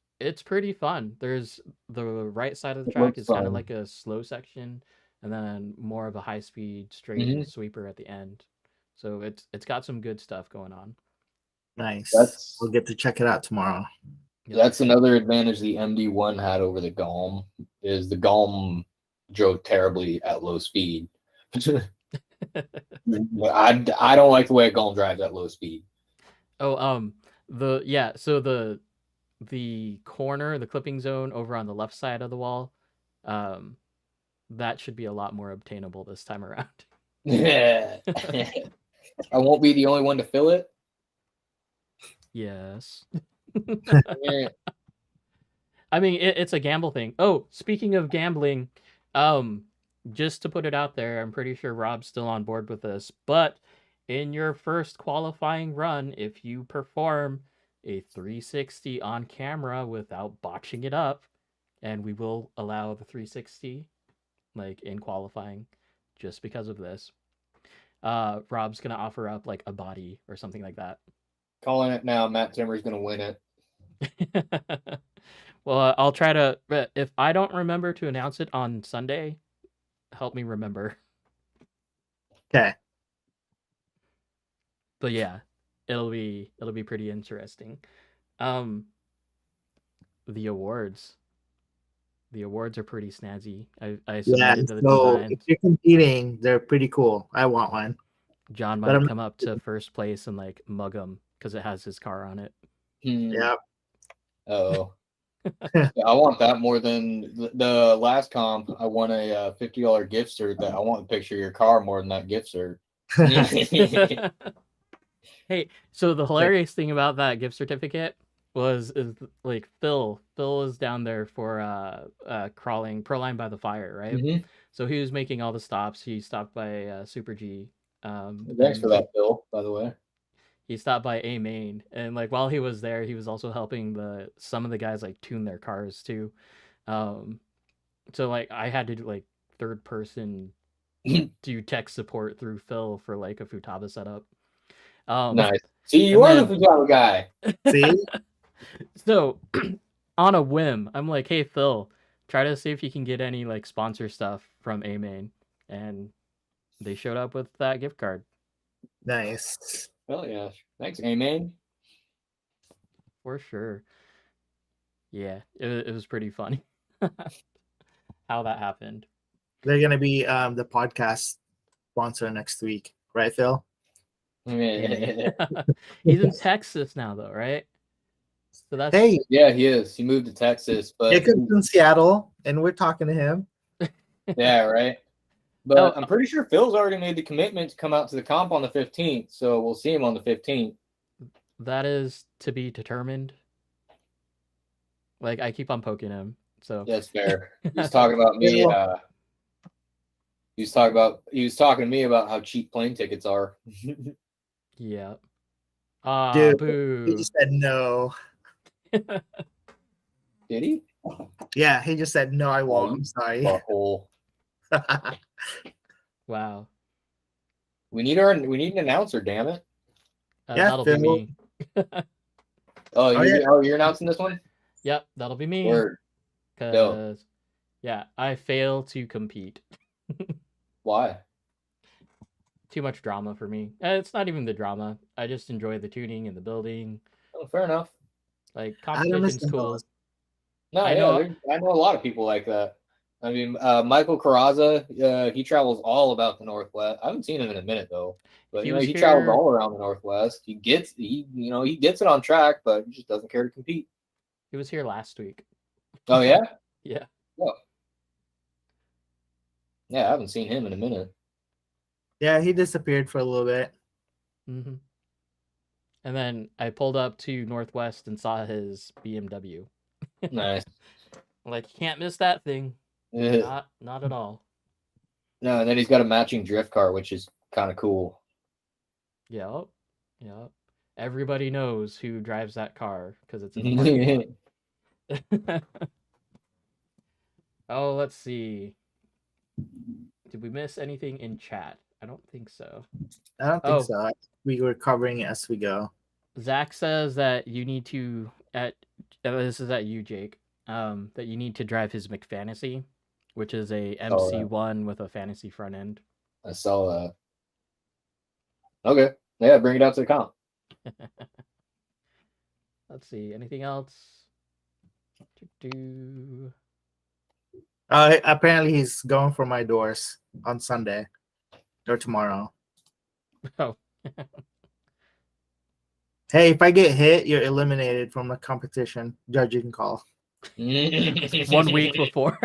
pretty fun. There's the right side of the It track looks is kind of fun. like a slow section, and then more of a high speed straight Mm-hmm. sweeper at the end. So it's got some good stuff going on. Nice. That's We'll get to check it out tomorrow. Yep. that's another advantage the MD1 had over the Golem is the Golem drove terribly at low speed. I don't like the way a Golem drives at low speed. Oh, so the corner, the clipping zone over on the left side of the wall, um, that should be a lot more obtainable this time around. I won't be the only one to fill it. Yes. Yeah. I mean, it's a gamble thing. Oh, speaking of gambling, um, just to put it out there, I'm pretty sure Rob's still on board with this. But in your first qualifying run, if you perform a 360 on camera without botching it up, and we will allow the 360 like in qualifying just because of this. Rob's gonna offer up like a body or something like that. Calling it now. Matt Timmer's gonna win it. Well, I'll try to. But if I don't remember to announce it on Sunday, help me remember. Okay. But yeah, it'll be pretty interesting. The awards. The awards are pretty snazzy. I submitted the so designs. if you're competing, they're pretty cool. I want one. John But might I'm- come up to first place and like mug him because it has his car on it. Yeah. Oh. Yeah, I want that more than the last comp. I won a $50 gift cert. That I want to picture your car more than that gift cert. Hey, so the hilarious thing about that gift certificate is like Phil is down there for crawling Proline by the Fire, right? Mhm. So he was making all the stops. He stopped by Super G. Thanks for that, Bill. By the way. He stopped by A Main, and like while he was there, he was also helping some of the guys like tune their cars too. So like I had to do like third person do tech support through Phil for like a Futaba setup. Nice. See, you are the Futaba guy. See? So on a whim, I'm like, hey Phil, try to see if you can get any like sponsor stuff from A Main, and they showed up with that gift card. Nice. Hell yeah. Thanks, Amen. For sure. Yeah, it was pretty funny how that happened. They're gonna be the podcast sponsor next week, right, Phil? He's in Texas now, though, right? So that's Hey, Yeah, he is. He moved to Texas, but Jacob's in Seattle, and we're talking to him. yeah, right. But Oh, I'm pretty sure Phil's already made the commitment to come out to the comp on the 15th, so we'll see him on the 15th. that is to be determined. Like I keep on poking him, so That's fair. He's talking about me. He was talking to me about how cheap plane tickets are. yeah. Dude, Boo. he just said no. Did he? Yeah, he just said no. I won't. I'm sorry. Butthole. Wow. We need an announcer. Damn it! Yeah, That'll be Phil. me. You're announcing this one? Yep, that'll be me. Word. Because yeah, I fail to compete. Why? Too much drama for me. It's not even the drama. I just enjoy the tuning and the building. Oh, fair enough. Like I don't competition's understand cool. those. No, I I know- know a lot of people like that. I mean, Michael Carrazza, he travels all about the Northwest. I haven't seen him in a minute though, but He you know, was he travels here- all around the Northwest. He gets it on track, but he just doesn't care to compete. He was here last week. Oh yeah, Yeah. yeah, I haven't seen him in a minute. Yeah, he disappeared for a little bit. Mm-hmm. And then I pulled up to Northwest and saw his BMW. Nice. I'm like, you can't miss that thing. No, Not at all. and then he's got a matching drift car, which is kind of cool. Yep. Everybody knows who drives that car because it's in the parking lot. Oh, let's see. Did we miss anything in chat? I don't think so. I don't think so. We were covering it as we go. Zach says that you need to this is at you, Jake. That you need to drive his McFantasy, which is a MC1 with a fantasy front end. I saw that. Okay, yeah, bring it out to the comp. Let's see. Anything else? Apparently he's going for my doors on Sunday or tomorrow. Oh. Hey, if I get hit, you're eliminated from the competition. Judging call. 1 week before.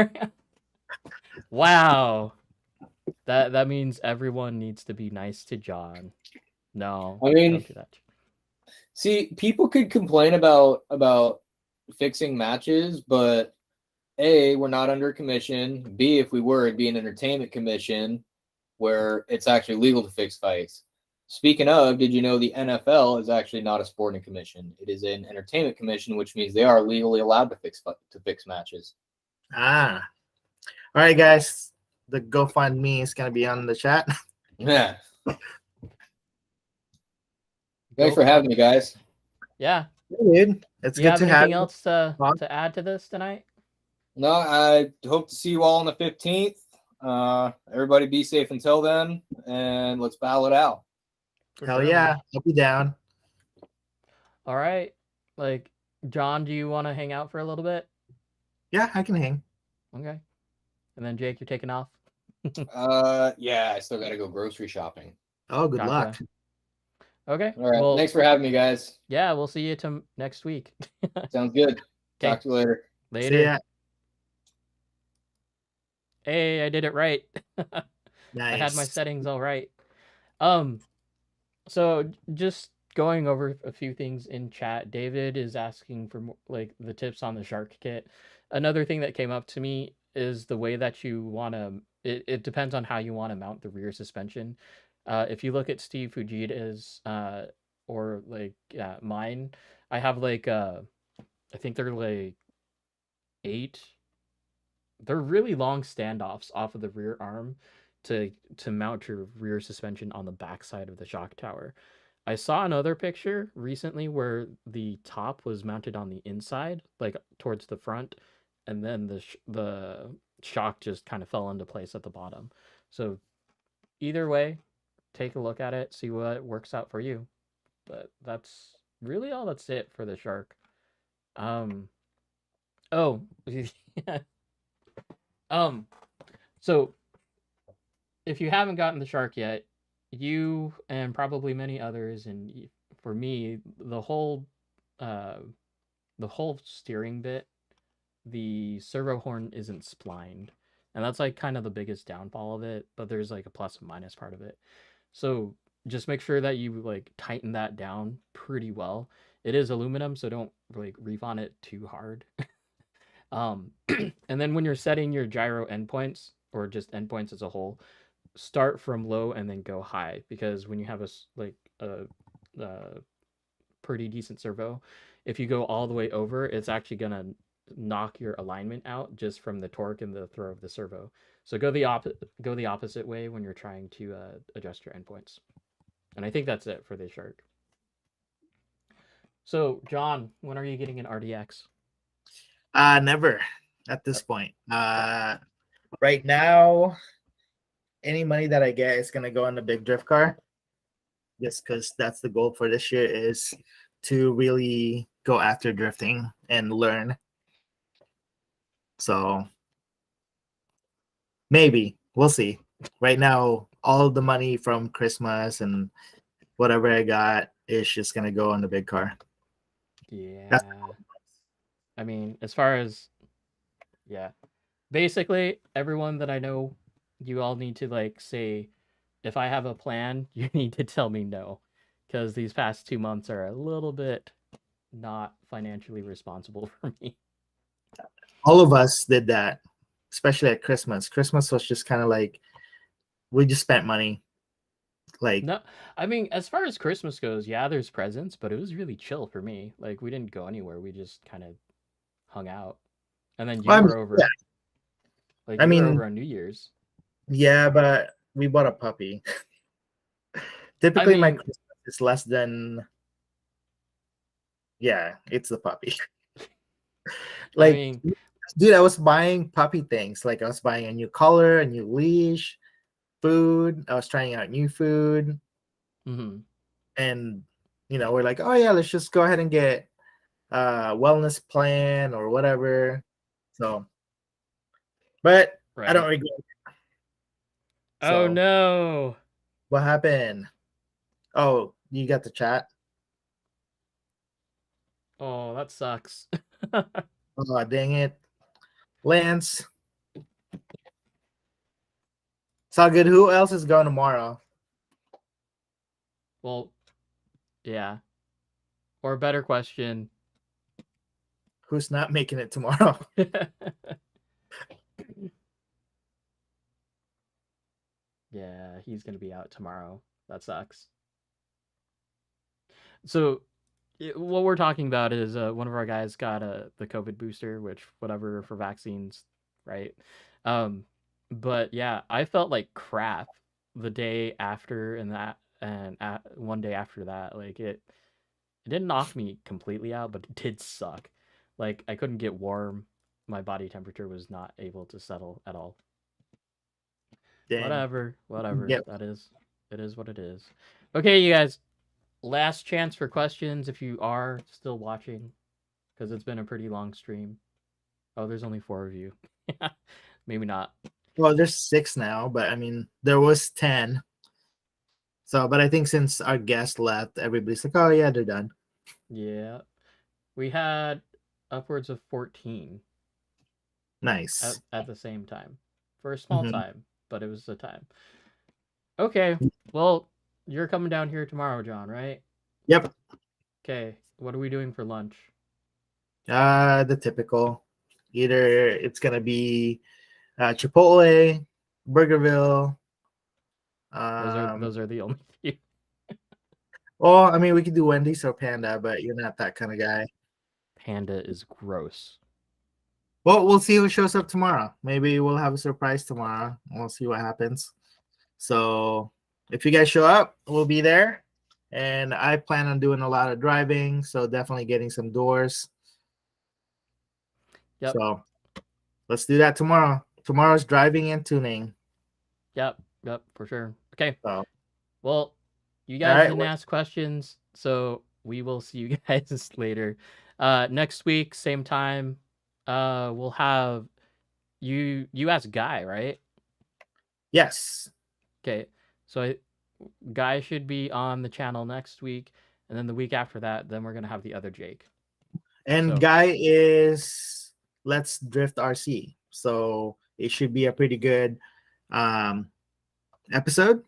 Wow. That means everyone needs to be nice to John. No. I mean, don't do that. See, people could complain about fixing matches, but A, we're not under commission. B, if we were, it'd be an entertainment commission where it's actually legal to fix fights. Speaking of, did you know the NFL is actually not a sporting commission? It is an entertainment commission, which means they are legally allowed to fix matches. Ah. All right, guys. The GoFundMe is gonna be on the chat. Yeah. Thanks for having me, guys. Yeah. Dude, it's Do you good have to have anything you. else to add to this tonight? No, I hope to see you all on the 15th. Everybody be safe until then, and let's battle it out. For Hell sure, yeah. man. I'll be down. All right. Like, John, do you want to hang out for a little bit? Yeah, I can hang. Okay. And then Jake, you're taking off. Yeah, I still gotta go grocery shopping. Oh, good Gotcha. luck. Okay. All right. Well, Thanks for having me, guys. yeah, we'll see you next week. Sounds good. Okay. Talk to you later. Later. See ya. Hey, I did it right. Nice. I had my settings all right. So just going over a few things in chat. David is asking for more, like the tips on the shark kit. Another thing that came up to me is the way that you want to. It depends on how you want to mount the rear suspension. If you look at Steve Fujita's or like mine, I have like I think they're like 8. They're really long standoffs off of the rear arm to mount your rear suspension on the back side of the shock tower. I saw another picture recently where the top was mounted on the inside, like towards the front, and then the shock just kind of fell into place at the bottom. So either way, take a look at it, see what works out for you. But that's really all that's it for the shark. Oh, so if you haven't gotten the shark yet, you and probably many others, and for me, the whole steering bit, the servo horn isn't splined, and that's like kind of the biggest downfall of it. But there's like a plus and minus part of it. So just make sure that you like tighten that down pretty well. It is aluminum, so don't like reef on it too hard. And then when you're setting your gyro endpoints or just endpoints as a whole, start from low and then go high, because when you have a pretty decent servo, if you go all the way over, it's actually gonna knock your alignment out just from the torque and the throw of the servo. So go the opposite way when you're trying to adjust your endpoints. And I think that's it for this shark. So John, when are you getting an RDX? Never at this point. Right now, any money that I get is gonna go on the big drift car. Just because that's the goal for this year, is to really go after drifting and learn. So maybe we'll see. Right now, all the money from Christmas and whatever I got is just gonna go on the big car. Yeah. I mean, as far as basically everyone that I know, you all need to like say, if I have a plan, you need to tell me no, because these past 2 months are a little bit not financially responsible for me. All of us did that, especially at Christmas. Christmas was just kind of like we just spent money. Like No, I mean, as far as Christmas goes, yeah, there's presents, but it was really chill for me. Like we didn't go anywhere. We just kind of hung out. And then you were over. Yeah. Like you were over on New Year's. Yeah, but we bought a puppy. Typically, my mean, Christmas is less than. Yeah, it's the puppy. Like, I mean, dude, I was buying puppy things. Like, I was buying a new collar, a new leash, food. I was trying out new food. And, we're like, oh, yeah, let's just go ahead and get a wellness plan or whatever. So, but I don't regret it. Oh, no. What happened? Oh, you got the chat? Oh, that sucks. Oh, dang it. Lance. It's all good. Who else is going tomorrow? Well, yeah. Or a better question. Who's not making it tomorrow? Yeah, he's going to be out tomorrow. That sucks. So what we're talking about is one of our guys got the COVID booster, which whatever for vaccines, right? Um, but yeah, I felt like crap the day after, and one day after that. Like it didn't knock me completely out, but it did suck. Like I couldn't get warm. My body temperature was not able to settle at all. Dang. Whatever. Yep. It is what it is. Okay, you guys. Last chance for questions if you are still watching, because it's been a pretty long stream. Oh, there's only 4 of you. Maybe not. Well, there's 6 now, but I mean, there was 10. So, but I think since our guest left, everybody's like, oh, yeah, they're done. Yeah. We had upwards of 14 Nice. at the same time for a small Mhm. time, but it was a time. Okay. Well, you're coming down here tomorrow, John, right? Yep. Okay. What are we doing for lunch? The typical. Either it's going to be Chipotle, Burgerville. Those are the only few. Well, I mean, we could do Wendy's or Panda, but you're not that kind of guy. Panda is gross. Well, we'll see who shows up tomorrow. Maybe we'll have a surprise tomorrow. We'll see what happens. So if you guys show up, we'll be there. And I plan on doing a lot of driving, so definitely getting some doors. Yep. So let's do that tomorrow. Tomorrow's driving and tuning. Yep, for sure. Okay. So, Well, you all guys right. didn't ask questions, so we will see you guys later. Next week, same time, we'll have you asked Guy, right? Yes. Okay. So Guy should be on the channel next week, and then the week after that, then we're gonna have the other Jake. And So- Guy is Let's Drift RC. So it should be a pretty good episode,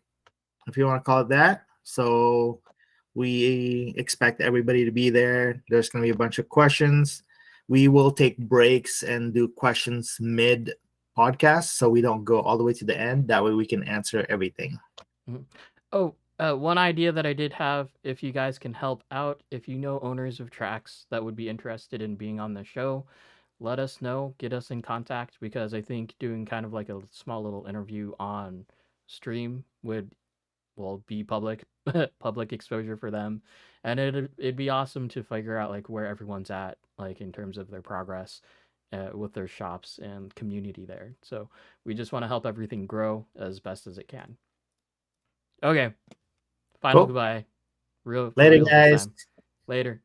if you want to call it that. So we expect everybody to be there. There's going to be a bunch of questions. We will take breaks and do questions mid podcast so we don't go all the way to the end. That way we can answer everything. Oh, one idea that I did have, if you guys can help out, if you know owners of tracks that would be interested in being on the show, let us know, get us in contact, because I think doing kind of like a small little interview on stream would, well, be public public exposure for them, and it'd be awesome to figure out like where everyone's at, like in terms of their progress with their shops and community there. So we just want to help everything grow as best as it can. Okay, final Cool. goodbye. For Later, real this guys. time. Later.